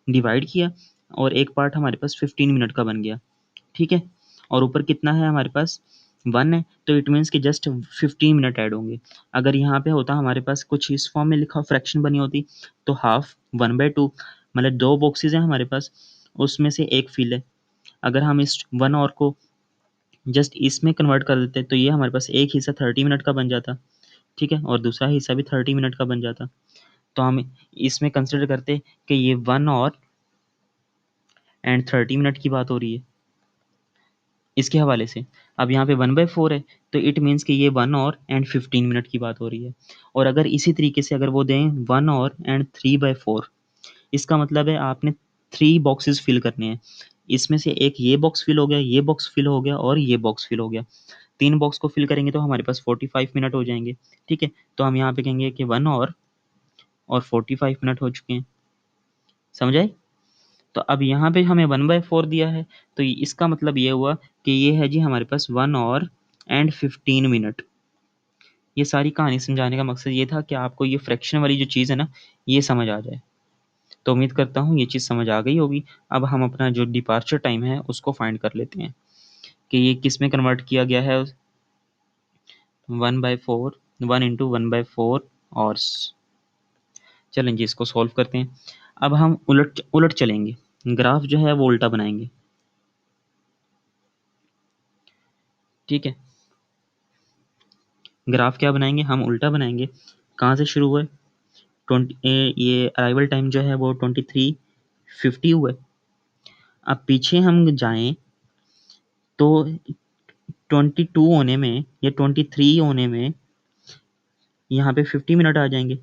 Speaker 1: डिवाइड किया और एक पार्ट हमारे पास 15 मिनट का बन गया, ठीक है? और ऊपर कितना है हमारे पास 1 है, तो इट मीन्स कि जस्ट 15 मिनट ऐड होंगे। अगर यहाँ पे होता हमारे पास कुछ इस फॉर्म में लिखा फ्रैक्शन बनी होती, तो हाफ 1/2 मतलब 2 बॉक्सेस हैं हमारे पास, उसमें से एक फिल है। अगर हम इस 1 और को जस्ट इसमें कन्वर्ट कर देते, तो ये हमारे पास एक हिस्सा 30 मिनट का बन जाता, ठीक है? और दूसरा हिस्सा भी 30 मिनट का बन जाता। तो हम इसमें कंसिडर करते कि ये 1 और एंड 30 मिनट की बात हो रही है इसके हवाले से। अब यहाँ पे 1/4 है, तो इट मीन्स कि ये 1 और एंड 15 मिनट की बात हो रही है। और अगर इसी तरीके से अगर वो दें 1 और एंड 3/4, इसका मतलब है आपने 3 बॉक्सेस फिल करने हैं। इसमें से एक ये बॉक्स फिल हो गया, ये बॉक्स फिल हो गया और ये बॉक्स फिल हो गया। 3 बॉक्स को फिल करेंगे तो हमारे पास 45 मिनट हो जाएंगे, ठीक है? तो हम यहाँ पे कहेंगे कि 1 और 45 मिनट हो चुके हैं। समझ आए? तो अब यहाँ पे हमें 1/4 दिया है, तो इसका मतलब ये हुआ कि ये है जी हमारे पास 1 और एंड 15 मिनट। ये सारी कहानी समझाने का मकसद ये था कि आपको ये फ्रैक्शन वाली जो चीज़ है ना, ये समझ आ जाए। तो उम्मीद करता हूँ ये चीज़ समझ आ गई होगी। अब हम अपना जो डिपार्चर टाइम है उसको फाइंड कर लेते हैं कि ये किस में कन्वर्ट किया गया है। 1/4 1 इंटू 1/4 ऑर्स। चलें जी इसको सॉल्व करते हैं। अब हम उलट उलट चलेंगे, ग्राफ जो है वो उल्टा बनाएंगे, ठीक है? ग्राफ क्या बनाएंगे? हम उल्टा बनाएंगे। कहाँ से शुरू हुआ है? 20 ये अराइवल टाइम जो है वो 23:50 हुआ है। अब पीछे हम जाएं तो 22 होने में या 23 होने में यहाँ पे 50 मिनट आ जाएंगे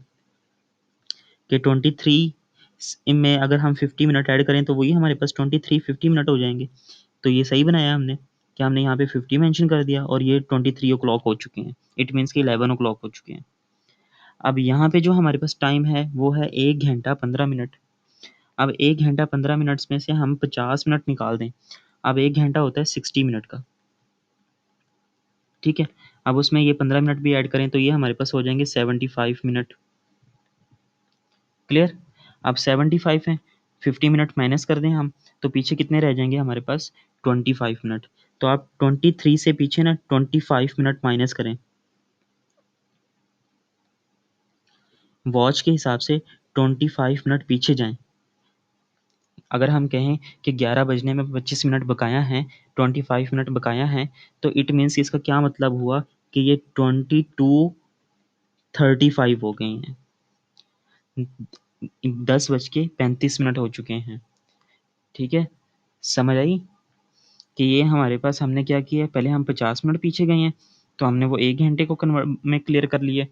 Speaker 1: कि 23 में अगर हम 50 मिनट ऐड करें तो वही हमारे पास 23:50 मिनट हो जाएंगे। तो ये सही बनाया हमने कि हमने यहाँ पे 50 मेंशन कर दिया और ये 23 ओ क्लॉक हो चुके हैं। इट मीन्स कि 11 ओ क्लॉक हो चुके हैं। अब यहाँ पे जो हमारे पास टाइम है वो है 1 घंटा 15 मिनट। अब 1 घंटा 15 मिनट्स में से हम 50 मिनट निकाल दें। अब 1 घंटा होता है 60 मिनट का, ठीक है? अब उसमें ये 15 मिनट भी ऐड करें तो ये हमारे पास हो जाएंगे 75 मिनट। क्लियर? अब 75 है, 50 मिनट माइनस कर दें हम, तो पीछे कितने रह जाएंगे हमारे पास? 25 मिनट। तो आप 23 से पीछे ना 25 मिनट माइनस करें। वॉच के हिसाब से 25 मिनट पीछे जाएं। अगर हम कहें कि 11 बजने में 25 मिनट बकाया हैं, 25 मिनट बकाया हैं, तो इट मीन्स इसका क्या मतलब हुआ कि ये 22:35 हो गए हैं। 10:35 हो चुके हैं, ठीक है? समझ आई कि ये हमारे पास हमने क्या किया है? पहले हम 50 मिनट पीछे गए हैं, तो हमने वो 1 घंटे को कन्वर्ट में क्लियर कर लिया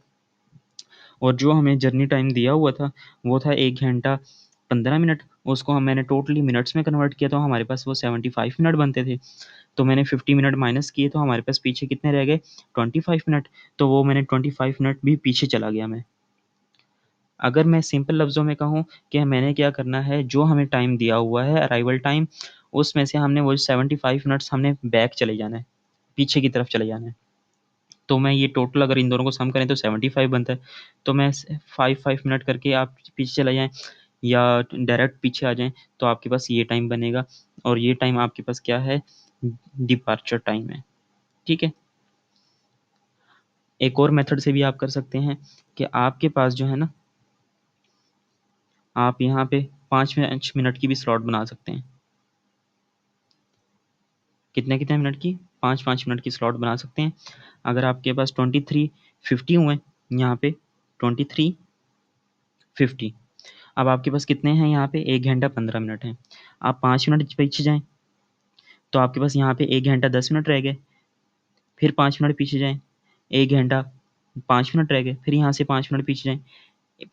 Speaker 1: और जो हमें जर्नी टाइम दिया हुआ था वो था 1 घंटा 15 मिनट। उसको मैंने टोटली मिनट्स में कन्वर्ट किया तो हमारे पास वो 75 मिनट बनते थे। तो मैंने 50 मिनट माइनस किए तो हमारे पास पीछे कितने रह गए? 25 मिनट। तो वो मैंने 25 मिनट भी पीछे चला गया मैं। अगर मैं सिंपल लफ्ज़ों में कहूँ कि मैंने क्या करना है, जो हमें टाइम दिया हुआ है अराइवल टाइम, उसमें से हमने वो 75 मिनट्स हमने बैक चले जाना है, पीछे की तरफ चले जाना है। तो मैं ये टोटल अगर इन दोनों को सम करें तो 75 बनता है। तो मैं 5 मिनट करके आप पीछे चले जाएँ या डायरेक्ट पीछे आ जाएँ, तो आपके पास ये टाइम बनेगा और ये टाइम आपके पास क्या है? डिपार्चर टाइम है, ठीक है? एक और मेथड से भी आप कर सकते हैं कि आपके पास जो है ना, आप यहाँ पे 5 मिनट की भी स्लॉट बना सकते हैं। कितने-कितने मिनट की? 5-5 मिनट की स्लॉट बना सकते हैं। अगर आपके पास 23:50 हुए यहाँ पे 23:50, अब आपके पास कितने हैं यहाँ पे? 1 घंटा 15 मिनट हैं। आप 5 मिनट पीछे जाएँ, तो आपके पास यहाँ पे 1 घंटा 10 मिनट रह गए। फिर 5 मिनट पीछे जाएँ, 1 घंटा 5 मिनट रह गए। फिर यहाँ से 5 मिनट पीछे जाएँ,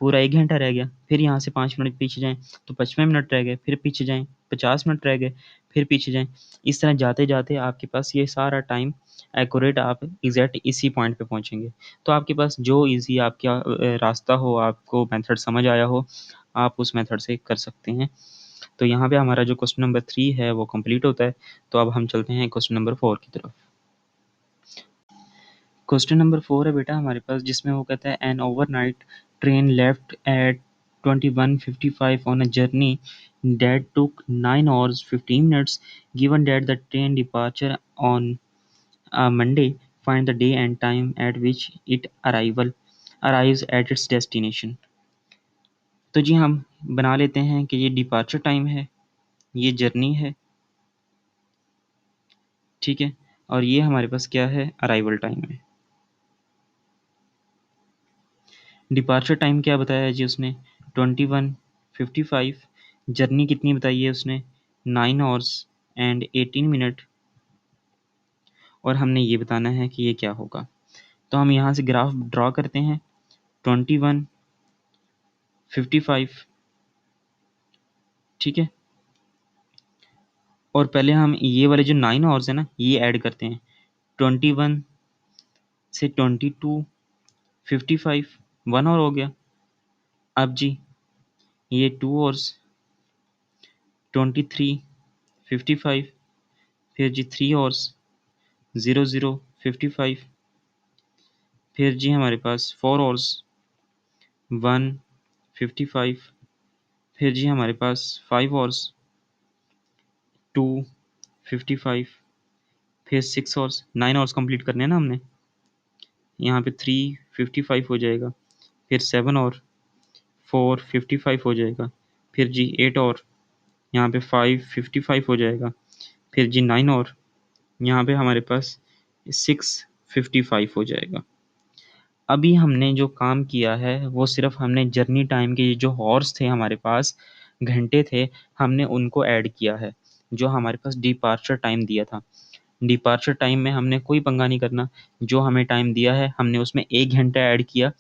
Speaker 1: पूरा 1 घंटा रह गया। फिर यहाँ से 5 मिनट पीछे जाएँ, तो 55 मिनट रह गए। फिर पीछे जाएँ, 50 मिनट रह गए। फिर पीछे जाएँ। इस तरह जाते-जाते आपके पास ये सारा टाइम एक्यूरेट आप एग्ज़ैक्ट इसी पॉइंट पे पहुँचेंगे। तो आपके पास जो ईज़ी आपका रास्ता हो, आपको मेथड समझ आया हो, आप उस मेथड से कर सकते हैं। तो यहाँ पे हमारा जो क्वेश्चन नंबर 3 है वो कंप्लीट होता है। तो अब हम चलते हैं क्वेश्चन नंबर 4 की तरफ। क्वेश्चन नंबर 4 है बेटा हमारे पास, जिसमें वो कहता है an overnight train left at 21:55 on a journey that took 9 hours 15 minutes. Given that the train departure on Monday, find the day and time at which it arrives at its destination. तो जी हम बना लेते हैं कि ये departure time है, ये journey है, ठीक है, और ये हमारे पास क्या है, अराइवल टाइम है। डिपार्चर टाइम क्या बताया है जी उसने, 21:55। जर्नी कितनी बताई है उसने, 9 आवर्स एंड 18 मिनट। और हमने ये बताना है कि ये क्या होगा। तो हम यहाँ से ग्राफ ड्रॉ करते हैं। 21:55, ठीक है, और पहले हम ये वाले जो 9 आवर्स है ना, ये ऐड करते हैं। 21 से 22:55 1 आवर हो गया। अब जी ये 2 आवर्स 23:55, फिर जी 3 आवर्स 00:55, फिर जी हमारे पास 4 आवर्स 1:55, फिर जी हमारे पास 5 आवर्स 2:55, फिर 6 आवर्स, 9 आवर्स कंप्लीट करने हैं ना हमने, यहाँ पे 3:55 हो जाएगा, फिर 7 और 4:55 हो जाएगा, फिर जी 8 और यहाँ पे 5:55 हो जाएगा, फिर जी 9 और यहाँ पे हमारे पास 6:55 हो जाएगा। अभी हमने जो काम किया है वो सिर्फ हमने जर्नी टाइम के जो हॉर्स थे हमारे पास, घंटे थे, हमने उनको ऐड किया है जो हमारे पास डिपार्चर टाइम दिया था। डिपार्चर टाइम में हमने कोई पंगा नहीं करना, जो हमें टाइम दिया है हमने उसमें 1 घंटा ऐड किया।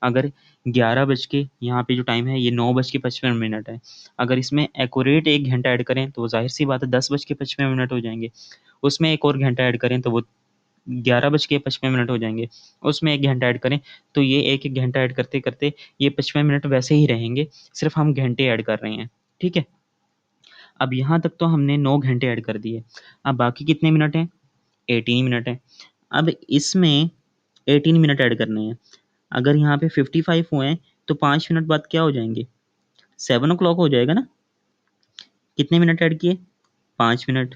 Speaker 1: अगर 11 बज के यहाँ पे जो टाइम है ये 9:55 है, अगर इसमें एक्यूरेट 1 घंटा ऐड करें तो ज़ाहिर-सी बात है 10:55 हो जाएंगे। उसमें एक और घंटा ऐड करें तो वो 11:55 हो जाएँगे। उसमें 1 घंटा ऐड करें तो ये 1-1 घंटा ऐड करते-करते ये 55 मिनट वैसे ही रहेंगे, सिर्फ़ हम घंटे ऐड कर रहे हैं, ठीक है? अब यहाँ तक तो हमने 9 घंटे ऐड कर दिए। अब बाकी कितने मिनट हैं? 18 मिनट हैं। अब इसमें 18 मिनट ऐड करने हैं। अगर यहाँ पे 55 हुए हैं तो 5 मिनट बाद क्या हो जाएँगे? 7 ओ क्लॉक हो जाएगा ना? कितने मिनट ऐड किए? 5 मिनट।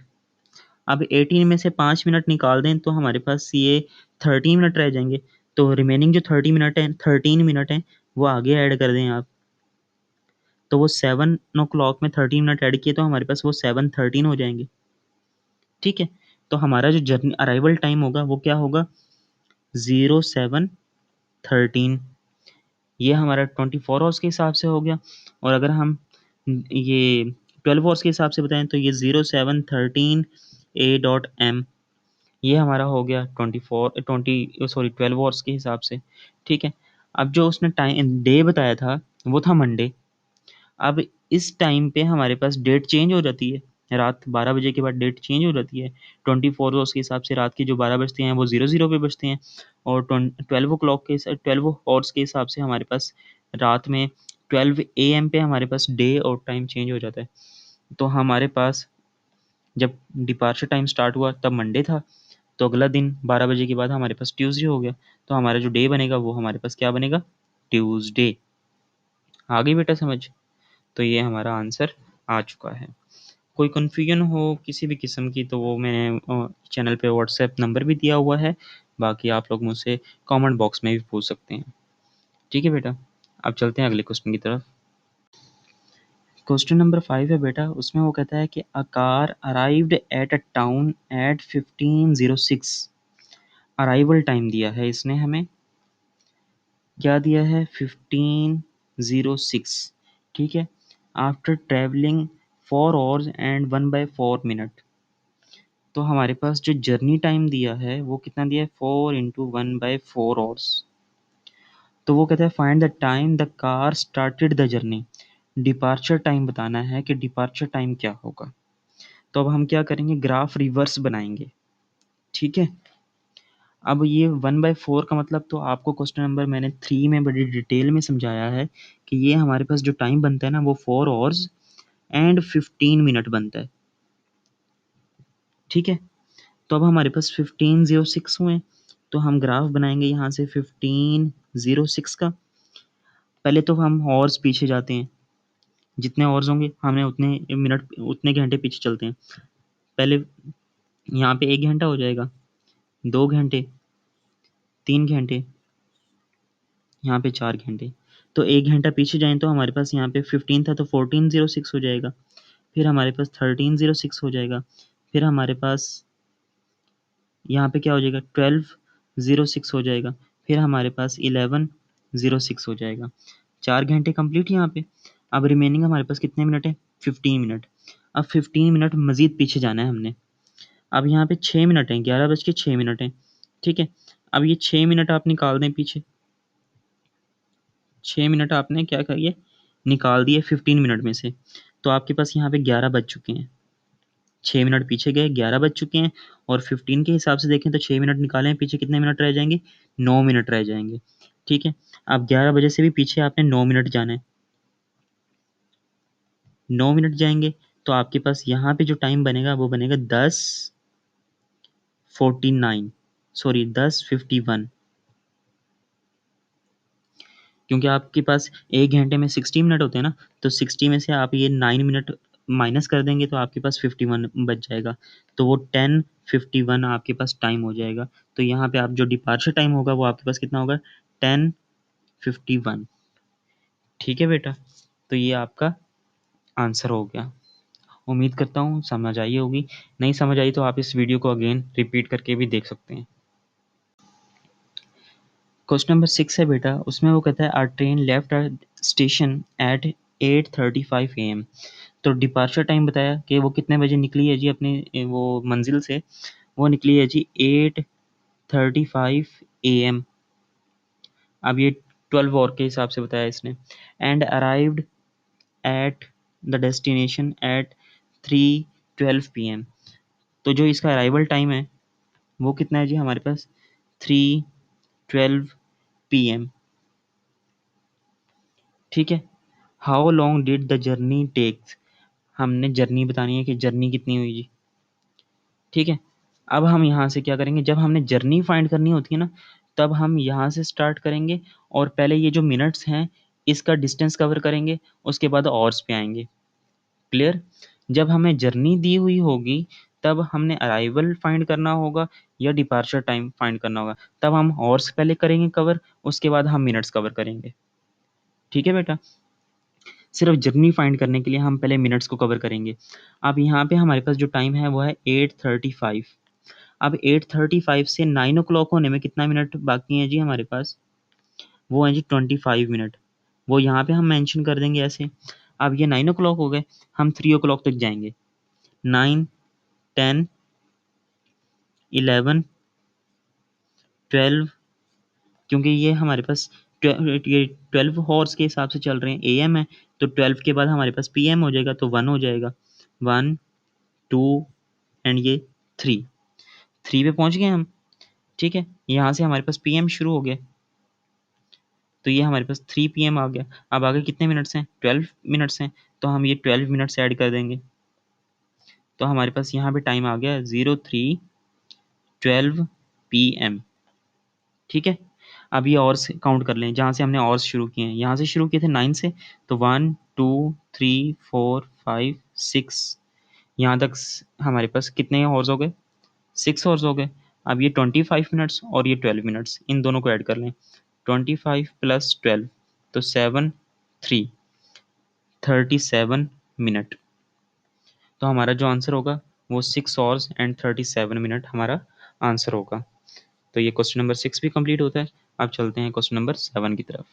Speaker 1: अब 18 में से 5 मिनट निकाल दें तो हमारे पास ये 30 मिनट रह जाएँगे। तो रिमेनिंग जो 13 मिनट हैं, वो आगे ऐड कर दें आप। तो वो 7 ओ क्लॉक में 13 मिनट ऐड किए तो हमारे पास वो 7:13 हो जाएँगे। ठीक है? तो हमारा जो जर्नी अराइवल टाइम होगा वो क्या होगा? 07:13। ये हमारा 24 हॉर्स के हिसाब से हो गया। और अगर हम ये 12 हॉर्स के हिसाब से बताएँ तो ये 07:13 ए डॉट एम, ये हमारा हो गया 12 हॉर्स के हिसाब से, ठीक है? अब जो उसने टाइम डे बताया था, वो था मंडे। अब इस टाइम पे हमारे पास डेट चेंज हो जाती है। रात 12 बजे के बाद डेट चेंज हो जाती है। 24 हॉर्स के हिसाब से रात के जो 12 बजते हैं, वो 00 पे बजते हैं और 12 ओ क्लॉक के 12 हॉर्स के हिसाब से हमारे पास रात में 12 एएम पे हमारे पास डे और टाइम चेंज हो जाता है। तो हमारे पास जब डिपार्चर टाइम स्टार्ट हुआ तब मंडे था, तो अगला दिन 12 बजे के बाद हमारे पास ट्यूसडे हो गया। तो हमारा जो डे बनेगा वो हमारे पास क्या बनेगा? ट्यूसडे। आ गई बेटा समझ? तो ये हमारा आंसर आ चुका है। कोई कन्फ्यूजन हो किसी भी किस्म की तो वो मैंने चैनल पे व्हाट्सएप नंबर भी दिया हुआ है। बाकी आप लोग मुझसे कमेंट बॉक्स में भी पूछ सकते हैं। ठीक है बेटा? अब चलते हैं अगले क्वेश्चन की तरफ। क्वेश्चन नंबर 5 है बेटा, उसमें वो कहता है कि a car arrived at a town eight 15:06। Arrival time दिया है इसने हमें, क्या दिया है? 15:06, ठीक है? After travelling 4 hours and 1/4 minute. तो हमारे पास जो जर्नी टाइम दिया है वो कितना दिया है? 4 इंटू 1/4 आवर्स। तो वो कहता है find the time the car started the journey. Departure time बताना है कि डिपार्चर टाइम क्या होगा। तो अब हम क्या करेंगे? ग्राफ रिवर्स बनाएंगे, ठीक है? अब ये 1/4 का मतलब तो आपको क्वेश्चन नंबर मैंने 3 में बड़ी डिटेल में समझाया है कि ये हमारे पास जो टाइम बनता है ना वो 4 आवर्स एंड 15 मिनट बनता है, ठीक है? तो अब हमारे पास 15:06 हुए, तो हम ग्राफ बनाएंगे यहाँ से 15:06 का। पहले तो हम हॉर्स पीछे जाते हैं, जितने हॉर्स होंगे हमें उतने मिनट उतने घंटे पीछे चलते हैं। पहले यहाँ पे 1 घंटा हो जाएगा, 2 घंटे, 3 घंटे, यहाँ पे 4 घंटे। तो 1 घंटा पीछे जाएँ तो हमारे पास यहाँ पे 15 था तो 1406 हो जाएगा। फिर हमारे पास 1306 हो जाएगा। फिर हमारे पास यहाँ पे क्या हो जाएगा, 1206 हो जाएगा। फिर हमारे पास 1106 हो जाएगा। 4 घंटे कंप्लीट यहाँ पे। अब रिमेनिंग हमारे पास कितने मिनट है, 15 मिनट। अब 15 मिनट मज़ीद पीछे जाना है हमने। अब यहाँ पे 6 मिनट हैं, 11:06 हैं, ठीक है। अब ये 6 मिनट आप निकाल दें पीछे, 6 मिनट आपने क्या करिए निकाल दिए 15 मिनट में से, तो आपके पास यहाँ पे 11 बज चुके हैं। 6 मिनट पीछे गए, 11 बज चुके हैं, और 15 के हिसाब से देखें तो 6 मिनट निकालें पीछे, कितने मिनट रह जाएंगे, 9 मिनट रह जाएंगे, ठीक है। अब 11 बजे से भी पीछे आपने 9 मिनट जाना है, 9 मिनट जाएंगे तो आपके पास यहाँ पे जो टाइम बनेगा वो बनेगा 10:49, सॉरी 10:51, क्योंकि आपके पास 1 घंटे में 60 मिनट होते हैं ना, तो 60 में से आप ये 9 मिनट माइनस कर देंगे तो आपके पास 51 बच जाएगा। तो वो 10:51 आपके पास टाइम हो जाएगा। तो यहाँ पे आप जो डिपार्चर टाइम होगा वो आपके पास कितना होगा, 10:51, ठीक है बेटा। तो ये आपका आंसर हो गया। उम्मीद करता हूँ समझ आई होगी। नहीं समझ आई तो आप इस वीडियो को अगेन रिपीट करके भी देख सकते हैं। क्वेश्चन नंबर 6 है बेटा, उसमें वो कहता है our train left our station at 8:35 AM। तो डिपार्चर टाइम बताया कि वो कितने बजे निकली है जी अपने वो मंजिल से, वो निकली है जी 8:35 AM। अब ये 12 आवर के हिसाब से बताया इसने। And arrived at the destination eight 3:12 PM। तो जो इसका अराइवल टाइम है वो कितना है जी हमारे पास, 3:12 PM, ठीक है। How long did the journey takes, हमने जर्नी बतानी है कि जर्नी कितनी हुई जी, ठीक है। अब हम यहाँ से क्या करेंगे, जब हमने जर्नी फाइंड करनी होती है ना, तब हम यहाँ से स्टार्ट करेंगे और पहले ये जो मिनट्स हैं इसका डिस्टेंस कवर करेंगे, उसके बाद ऑर्स पे आएंगे। क्लियर। जब हमें जर्नी दी हुई होगी तब हमने अराइवल फाइंड करना होगा या डिपार्चर टाइम फाइंड करना होगा, तब हम ऑर्स पहले करेंगे कवर, उसके बाद हम मिनट्स कवर करेंगे, ठीक है बेटा। सिर्फ जर्नी फाइंड करने के लिए हम पहले मिनट्स को कवर करेंगे। अब यहाँ पे हमारे पास जो टाइम है वो है 8:35। अब 8:35 से 9 o'clock होने में कितना मिनट बाकी है जी हमारे पास, वो है जी 25 मिनट। वो यहाँ पे हम मेंशन कर देंगे ऐसे। अब ये 9 o'clock हो गए, हम 3 o'clock तक जाएंगे, 9, 10, 11, 12, क्योंकि ये हमारे पास ये 12 हॉर्स के हिसाब से चल रहे हैं, AM है, तो 12 के बाद हमारे पास PM हो जाएगा, तो 1 हो जाएगा, 1, 2 एंड ये 3, 3 पे पहुंच गए हम, ठीक है। यहाँ से हमारे पास PM शुरू हो गया, तो ये हमारे पास 3 PM आ गया। अब आगे कितने मिनट्स हैं, 12 मिनट्स हैं, तो हम ये 12 मिनट्स ऐड कर देंगे, तो हमारे पास यहाँ पे टाइम आ गया 03:12 PM, ठीक है। अब ये और काउंट कर लें जहाँ से हमने और शुरू किए हैं, यहाँ से शुरू किए थे 9 से, तो 1, 2, 3, 4, 5, 6, यहाँ तक हमारे पास कितने हॉर्स हो गए, 6 हॉर्स हो गए। अब ये 25 मिनट्स और ये 12 मिनट्स, इन दोनों को ऐड कर लें, 25 + 12, तो 7, 3, 37 मिनट। तो हमारा जो आंसर होगा वो 6 हॉर्स एंड 37 मिनट हमारा आंसर होगा। तो ये क्वेश्चन नंबर 6 भी कंप्लीट होता है। अब चलते हैं क्वेश्चन नंबर 7 की तरफ।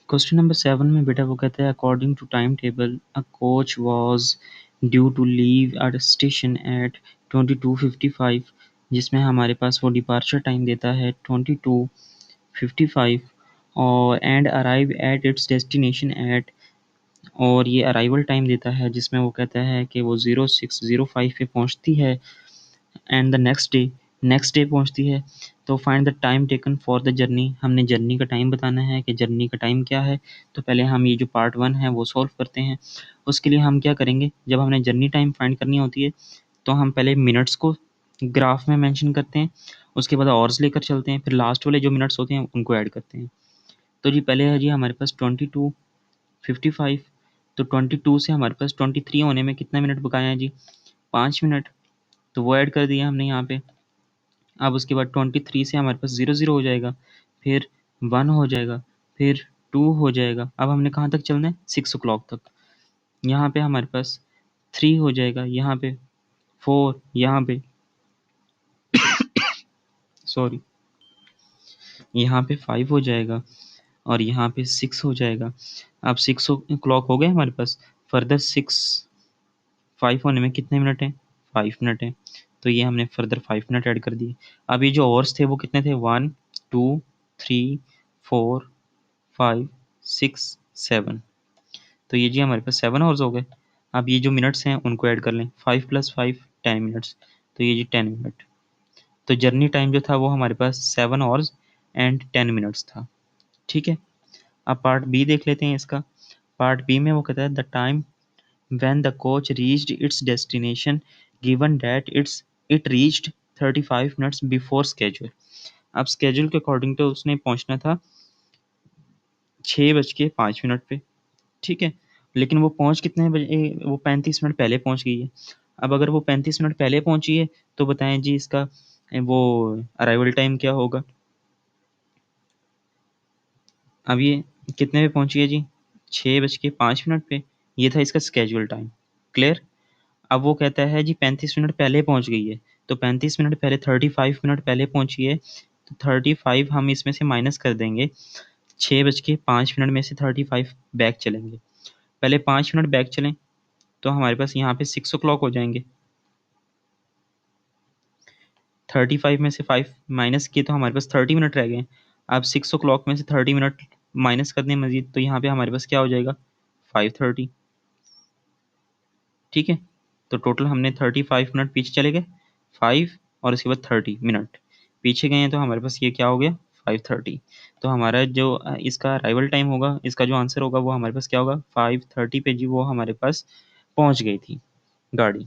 Speaker 1: क्वेश्चन नंबर 7 में बेटा वो कहता है according to time table a coach was due to leave at station at 22:55, जिसमें हमारे पास वो डिपार्चर टाइम देता है 22:55 और and arrive at its destination eight, और ये अराइवल टाइम देता है जिसमें वो कहता है कि वो 06:05 पे पहुंचती है एंड द नेक्स्ट डे पहुंचती है। तो find the time taken for the journey, हमने जर्नी का टाइम बताना है कि जर्नी का टाइम क्या है। तो पहले हम ये जो पार्ट 1 है वो सॉल्व करते हैं। उसके लिए हम क्या करेंगे, जब हमने जर्नी टाइम फाइंड करनी होती है तो हम पहले मिनट्स को ग्राफ में मेंशन करते हैं, उसके बाद आवर्स लेकर चलते हैं, फिर लास्ट वाले जो मिनट्स होते हैं उनको ऐड करते हैं। तो जी पहले है जी हमारे पास 22:55, तो 22 से हमारे पास 23 होने में कितना मिनट बकाया है जी? 5 मिनट, तो वो ऐड कर दिया हमने यहाँ पे। अब उसके बाद 23 से हमारे पास 00 हो जाएगा, फिर 1 हो जाएगा, फिर 2 हो जाएगा। अब हमने कहाँ तक चलना है? 6 o'clock तक। यहाँ पे हमारे पास 3 हो जाएगा, यहाँ पे 4, यहाँ पे सॉरी, यहाँ पे 5 हो जाएगा और यहाँ पे 6 हो जाएगा। अब 6 o'clock हो गए हमारे पास। फर्दर 5 होने में कितने मिनट हैं? 5 मिनट हैं। तो ये हमने फर्दर 5 मिनट ऐड कर दिए। अब ये जो आवर्स थे वो कितने थे? 1, 2, 3, 4, 5, 6, 7। तो ये जी हमारे पास 7 आवर्स हो गए। अब ये जो मिनट्स हैं उनको ऐड कर लें। 5 + 5 10 मिनट्स, तो ये जी 10 मिनट। तो जर्नी टाइम जो था वो हमारे पास 7 आवर्स एंड 10 मिनट्स था। ठीक है। अब पार्ट बी देख लेते हैं इसका। पार्ट बी में वो कहता है the time when the coach reached its destination given that it reached 35 minutes before schedule। अब schedule के अकॉर्डिंग तो उसने पहुंचना था 6:05 पे। ठीक है, लेकिन वो पहुंच कितने बजे? वो 35 मिनट पहले पहुंच गई है। अब अगर वो 35 मिनट पहले पहुंची है तो बताएं जी इसका वो अराइवल टाइम क्या होगा? अब ये कितने पे पहुंची है जी? 6:05 पे। ये था इसका स्केड्यूल टाइम। क्लियर? अब वो कहता है जी 35 मिनट पहले पहुंच गई है, तो 35 मिनट पहले 35 मिनट पहले पहुंची है, तो 35 हम इसमें से माइनस कर देंगे। 6:05 में से 35 बैक चलेंगे। पहले 5 मिनट बैक चलें तो हमारे पास यहाँ पे 6 o'clock हो जाएंगे। 35 में से 5 माइनस किए तो हमारे पास 30 मिनट रह गए। अब 6 o'clock में से 30 मिनट माइनस कर दें मजीद, तो यहाँ पे हमारे पास क्या हो जाएगा? 5:30। ठीक है, तो टोटल हमने 35 मिनट पीछे चले गए, 5 और उसके बाद 30 मिनट पीछे गए हैं, तो हमारे पास ये क्या हो गया? 5:30। तो हमारा जो इसका अराइवल टाइम होगा, इसका जो आंसर होगा वो हमारे पास क्या होगा? 5:30 पे जी वो हमारे पास पहुंच गई थी गाड़ी।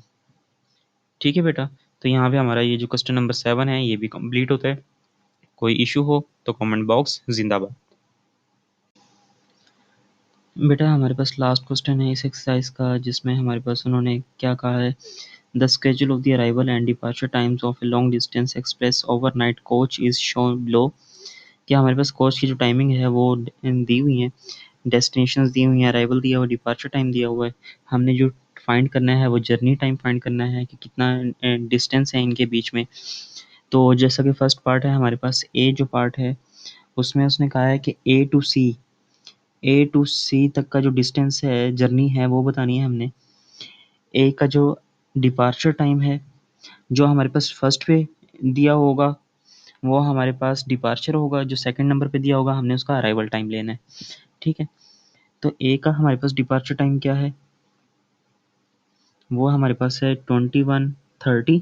Speaker 1: ठीक है बेटा, तो यहाँ पे हमारा ये जो क्वेश्चन नंबर 7 है ये भी कंप्लीट होता है। कोई इशू हो तो कमेंट बॉक्स जिंदाबाद। बेटा हमारे पास लास्ट क्वेश्चन है इस एक्सरसाइज का, जिसमें हमारे पास उन्होंने क्या कहा है? The schedule of the arrival and departure times of a long distance express overnight coach is shown below। क्या हमारे पास कोच की जो टाइमिंग है वो दी हुई है, डेस्टिनेशंस दी हुई हैं, अराइवल दिया हुआ है, डिपार्चर टाइम दिया हुआ है। हमने जो फाइंड करना है वो जर्नी टाइम फाइंड करना है कि कितना डिस्टेंस है इनके बीच में। तो जैसा कि फर्स्ट पार्ट है हमारे पास, ए जो पार्ट है उसमें उसने कहा है कि ए टू सी तक का जो डिस्टेंस है, जर्नी है, वो बतानी है हमने। ए का जो डिपार्चर टाइम है जो हमारे पास फर्स्ट पे दिया होगा वो हमारे पास डिपार्चर होगा, जो सेकंड नंबर पे दिया होगा हमने उसका अराइवल टाइम लेना है। ठीक है, तो ए का हमारे पास डिपार्चर टाइम क्या है? वो हमारे पास है 21:30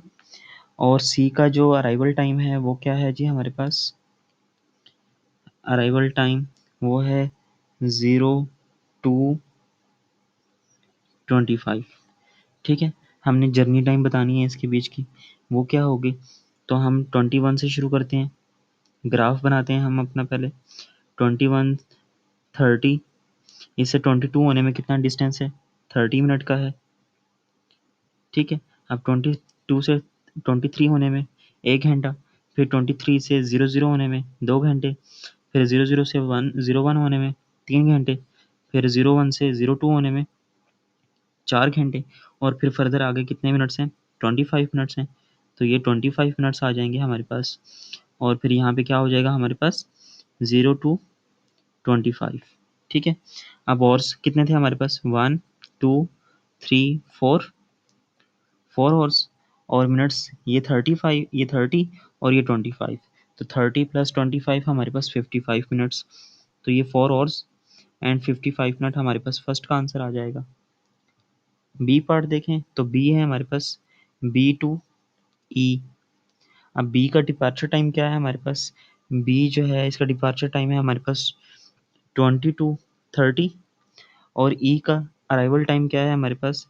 Speaker 1: और सी का जो अराइवल टाइम है वो क्या है जी? हमारे पास अराइवल टाइम वो है 02:25। ठीक है, हमने जर्नी टाइम बतानी है इसके बीच की, वो क्या होगी? तो हम 21 से शुरू करते हैं, ग्राफ बनाते हैं हम अपना पहले। 21:30 इससे 22 होने में कितना डिस्टेंस है? 30 मिनट का है। ठीक है, अब 22 से 23 होने में 1 घंटा, फिर 23 से 00 होने में 2 घंटे, फिर 00 से 01 होने में 3 घंटे, फिर 01 से 02 होने में 4 घंटे, और फिर फर्दर आगे कितने मिनट्स हैं? 25 मिनट्स हैं। तो ये 25 मिनट्स आ जाएंगे हमारे पास, और फिर यहाँ पे क्या हो जाएगा हमारे पास? 0 to 25। ठीक है, अब और कितने थे हमारे पास? 1, 2, 3, 4 हॉर्स, और मिनट्स ये 35, ये 30 और ये 25। तो 30 + 25 हमारे पास 55 मिनट्स। तो ये 4 हॉर्स एंड 55 मिनट हमारे पास फर्स्ट का आंसर आ जाएगा। बी पार्ट देखें तो बी है हमारे पास B to E। अब बी का डिपार्चर टाइम क्या है हमारे पास? बी जो है इसका डिपार्चर टाइम है हमारे पास 22:30, और ई का अराइवल टाइम क्या है हमारे पास?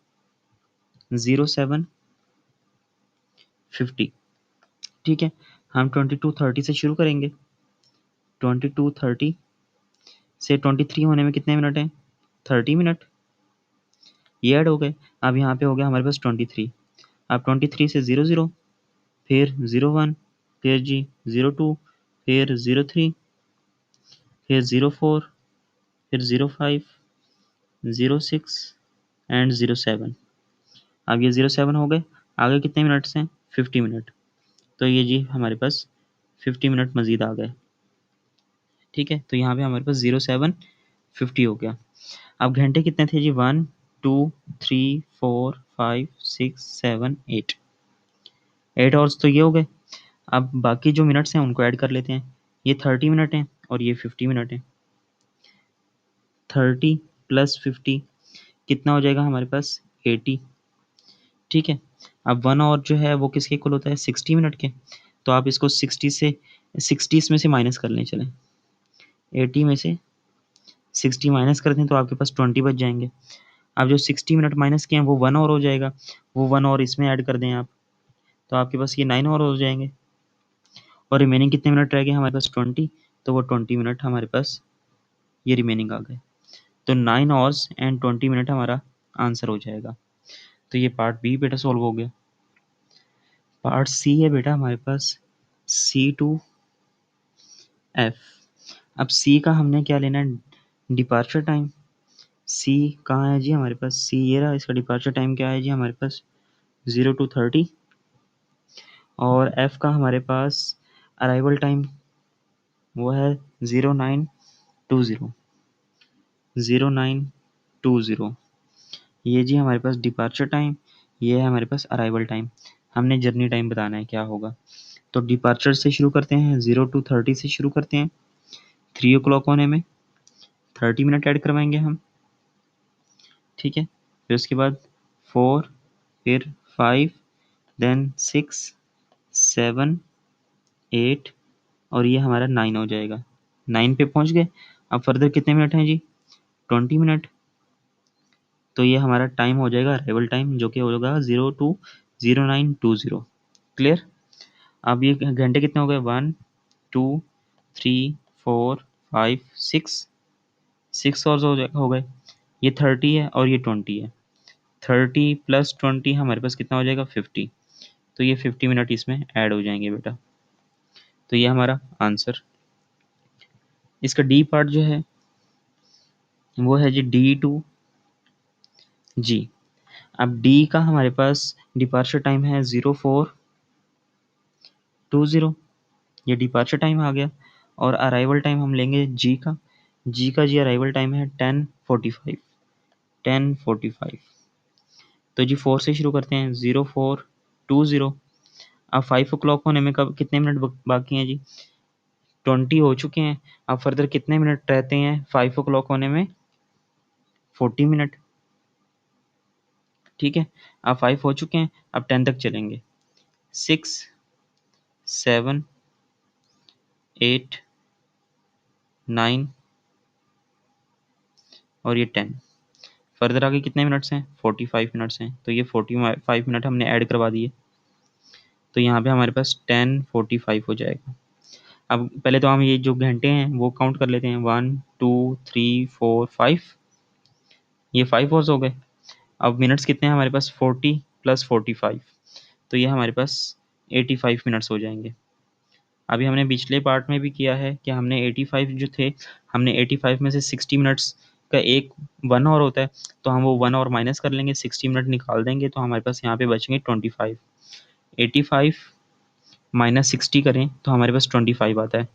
Speaker 1: 07:50। ठीक है, हम 22:30 से शुरू करेंगे। 22:30 से 23 होने में कितने मिनट हैं? 30 मिनट। ये ऐड हो गए। अब यहाँ पे हो गया हमारे पास 23। अब 23 से 00, फिर 01, फिर जी 02, फिर 03, फिर 04, फिर 05, 06 एंड 07। अब ये 07 हो गए। आगे कितने मिनट्स हैं? 50 मिनट। तो ये जी हमारे पास 50 मिनट मज़ीद आ गए। ठीक है, तो यहाँ पे हमारे पास 07 50 हो गया। अब घंटे कितने थे जी? 1 2 3 4 5 6 7 8। 8 आवर्स तो ये हो गए। अब बाकी जो मिनट्स हैं उनको ऐड कर लेते हैं। ये 30 मिनट हैं और ये 50 मिनट हैं। 30 प्लस 50 कितना हो जाएगा हमारे पास? 80। ठीक है, अब 1 आवर जो है वो किसके इक्वल होता है? 60 मिनट के। तो आप इसको 60 इसमें से माइनस कर लें। चलें, 80 में से 60 माइनस कर दें तो आपके पास 20 बच जाएंगे। अब जो 60 मिनट माइनस किए हैं वो 1 आवर हो जाएगा। वो 1 आवर इसमें ऐड कर दें आप, तो आपके पास ये 9 आवर हो जाएंगे। और रिमेनिंग कितने मिनट रह गए हमारे पास? 20। तो वो 20 मिनट हमारे पास ये रिमेनिंग आ गए। तो 9 आवर्स एंड 20 मिनट हमारा आंसर हो जाएगा। तो ये पार्ट बी बेटा सॉल्व हो गया। पार्ट सी है बेटा हमारे पास C2F। अब सी का हमने क्या लेना है? Departure time. सी कहाँ है जी हमारे पास? सी ये रहा। इसका डिपार्चर टाइम क्या है जी हमारे पास? 0 to 30। और एफ का हमारे पास अराइवल टाइम वो है 0920। 0920 ये जी हमारे पास डिपार्चर टाइम, ये है हमारे पास अराइवल टाइम। हमने जर्नी टाइम बताना है क्या होगा। तो डिपार्चर से शुरू करते हैं, 0 to 30 से शुरू करते हैं। 3 o'clock होने में 30 मिनट ऐड करवाएंगे हम। ठीक है, फिर उसके बाद 4, फिर 5, देन 6, 7, 8 और ये हमारा 9 हो जाएगा। 9 पे पहुंच गए। अब फर्दर कितने मिनट हैं जी? 20 मिनट। तो ये हमारा टाइम हो जाएगा अराइवल टाइम, जो कि होगा 020920। क्लियर। अब ये घंटे कितने हो गए? 1 2 3 4 5 6। 6 आवर्स हो गए। ये 30 है और ये 20 है। 30 प्लस 20 हमारे पास कितना हो जाएगा? 50। तो ये 50 मिनट इसमें ऐड हो जाएंगे बेटा। तो ये हमारा आंसर। इसका डी पार्ट जो है वो है जी D2G। अब डी का हमारे पास डिपार्चर टाइम है 0420। ये डिपार्चर टाइम आ गया। और अराइवल टाइम हम लेंगे जी का। जी अराइवल टाइम है 10:45। 10:45। तो जी 4 से शुरू करते हैं, 0420। अब 5 o'clock होने में कब कितने मिनट बाकी हैं जी? 20 हो चुके हैं। अब फर्दर कितने मिनट रहते हैं 5 o'clock होने में? 40 मिनट। ठीक है, अब 5 हो चुके हैं, अब 10 तक चलेंगे। 6, 7, 8, 9 और ये 10। फर्दर आगे कितने मिनट्स हैं? 45 मिनट्स हैं। तो ये 45 मिनट हमने ऐड करवा दिए। तो यहाँ पे हमारे पास 10:45 हो जाएगा। अब पहले तो हम ये जो घंटे हैं वो काउंट कर लेते हैं। 1 2 3 4 5। ये 5 आवर्स हो गए। अब मिनट्स कितने हैं हमारे पास? 40 प्लस 45। तो ये हमारे पास 85 मिनट्स हो जाएंगे। अभी हमने पिछले पार्ट में भी किया है कि हमने 85 जो थे, हमने 85 में से 60 मिनट्स का एक 1 आवर होता है, तो हम वो 1 आवर माइनस कर लेंगे, 60 मिनट निकाल देंगे, तो हमारे पास यहाँ पे बचेंगे 25। 85 माइनस 60 करें तो हमारे पास 25 आता है।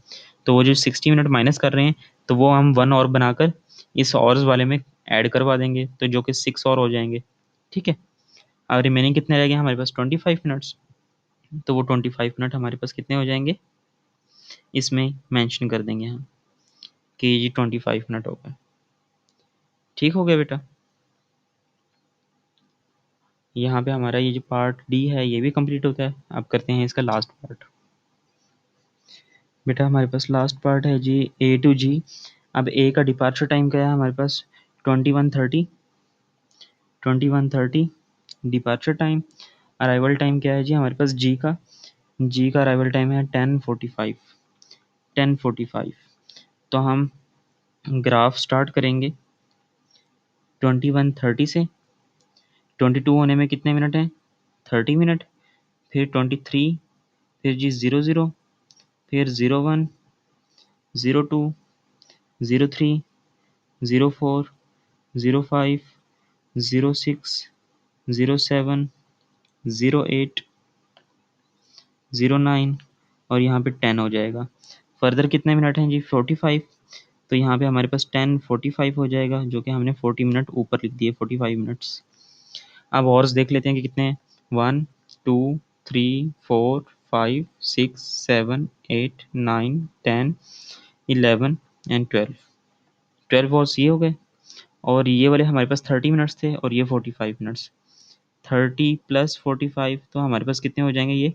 Speaker 1: तो वो जो 60 मिनट माइनस कर रहे हैं तो वो हम 1 आवर बनाकर इस आवर्स वाले में ऐड करवा देंगे, तो जो कि 6 आवर हो जाएंगे। ठीक है, अब रिमेनिंग कितने रह गए हमारे पास? 25 मिनट्स। तो वो 25 मिनट हमारे पास कितने हो जाएंगे इसमें मेंशन कर देंगे हम कि ये 25 मिनट हो गए। ठीक हो गया बेटा। यहाँ पे हमारा ये जो पार्ट डी है ये भी कंप्लीट होता है। अब करते हैं इसका लास्ट पार्ट। बेटा हमारे पास लास्ट पार्ट है जी A to G। अब ए का डिपार्चर टाइम क्या है हमारे पास? 21:30। 21:30 डिपार्चर टाइम। अराइवल टाइम क्या है जी हमारे पास? जी का अराइवल टाइम है 10:45। 10:45। तो हम ग्राफ स्टार्ट करेंगे 21:30 से। 22 होने में कितने मिनट हैं? 30 मिनट। फिर 23, फिर जी 00, फिर 01, 02, 03, 04, 05, 06, 07, 08, 09 और यहाँ पे 10 हो जाएगा। फर्दर कितने मिनट हैं जी? 45। तो यहाँ पे हमारे पास 10:45 हो जाएगा, जो कि हमने 40 मिनट ऊपर लिख दिए, 45 मिनट्स। अब हॉर्स देख लेते हैं कि कितने हैं। 1, 2, 3, 4, 5, 6, 7, 8, 9, 10, 11 एंड 12। 12 हॉर्स ये हो गए, और ये वाले हमारे पास 30 मिनट्स थे और ये 45 मिनट्स। 30 प्लस 45 तो हमारे पास कितने हो जाएंगे ये?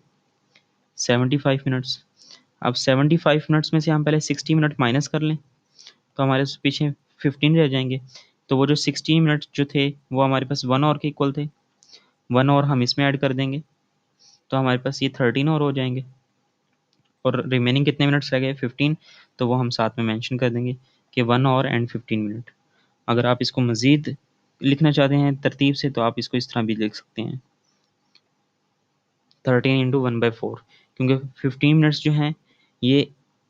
Speaker 1: 75 मिनट्स। अब 75 मिनट्स में से हम पहले 60 मिनट माइनस कर लें, तो हमारे पीछे 15 रह जाएंगे। तो वो जो 60 मिनट जो थे वो हमारे पास 1 आवर के इक्वल थे। 1 आवर हम इसमें ऐड कर देंगे, तो हमारे पास ये 13 आवर हो जाएंगे। और रिमेनिंग कितने मिनट्स रह गए? 15। तो वो हम साथ में मेंशन कर देंगे कि 1 आवर एंड 15 मिनट। अगर आप इसको मज़ीद लिखना चाहते हैं तरतीब से, तो आप इसको इस तरह भी लिख सकते हैं, 13 इंटू 1/4, क्योंकि 15 मिनट्स जो हैं ये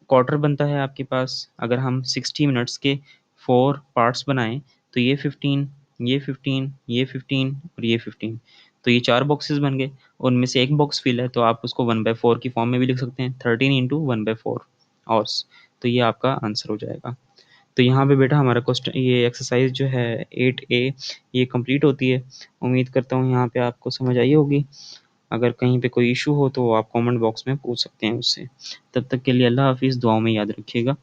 Speaker 1: क्वार्टर बनता है आपके पास। अगर हम 60 मिनट्स के 4 पार्ट्स बनाएं, तो ये 15, ये 15, ये 15 और ये 15, तो ये 4 बॉक्सेस बन गए। उनमें से एक बॉक्स फिल है, तो आप उसको 1/4 की फॉर्म में भी लिख सकते हैं, 13 इंटू 1/4 आवर्स। तो ये आपका आंसर हो जाएगा। तो यहाँ पे बेटा हमारा क्वेश्चन, ये एक्सरसाइज जो है 8A, ये कंप्लीट होती है। उम्मीद करता हूँ यहाँ पे आपको समझ आई होगी। अगर कहीं पे कोई इशू हो तो आप कमेंट बॉक्स में पूछ सकते हैं उससे। तब तक के लिए अल्लाह हाफिज़, दुआओं में याद रखिएगा।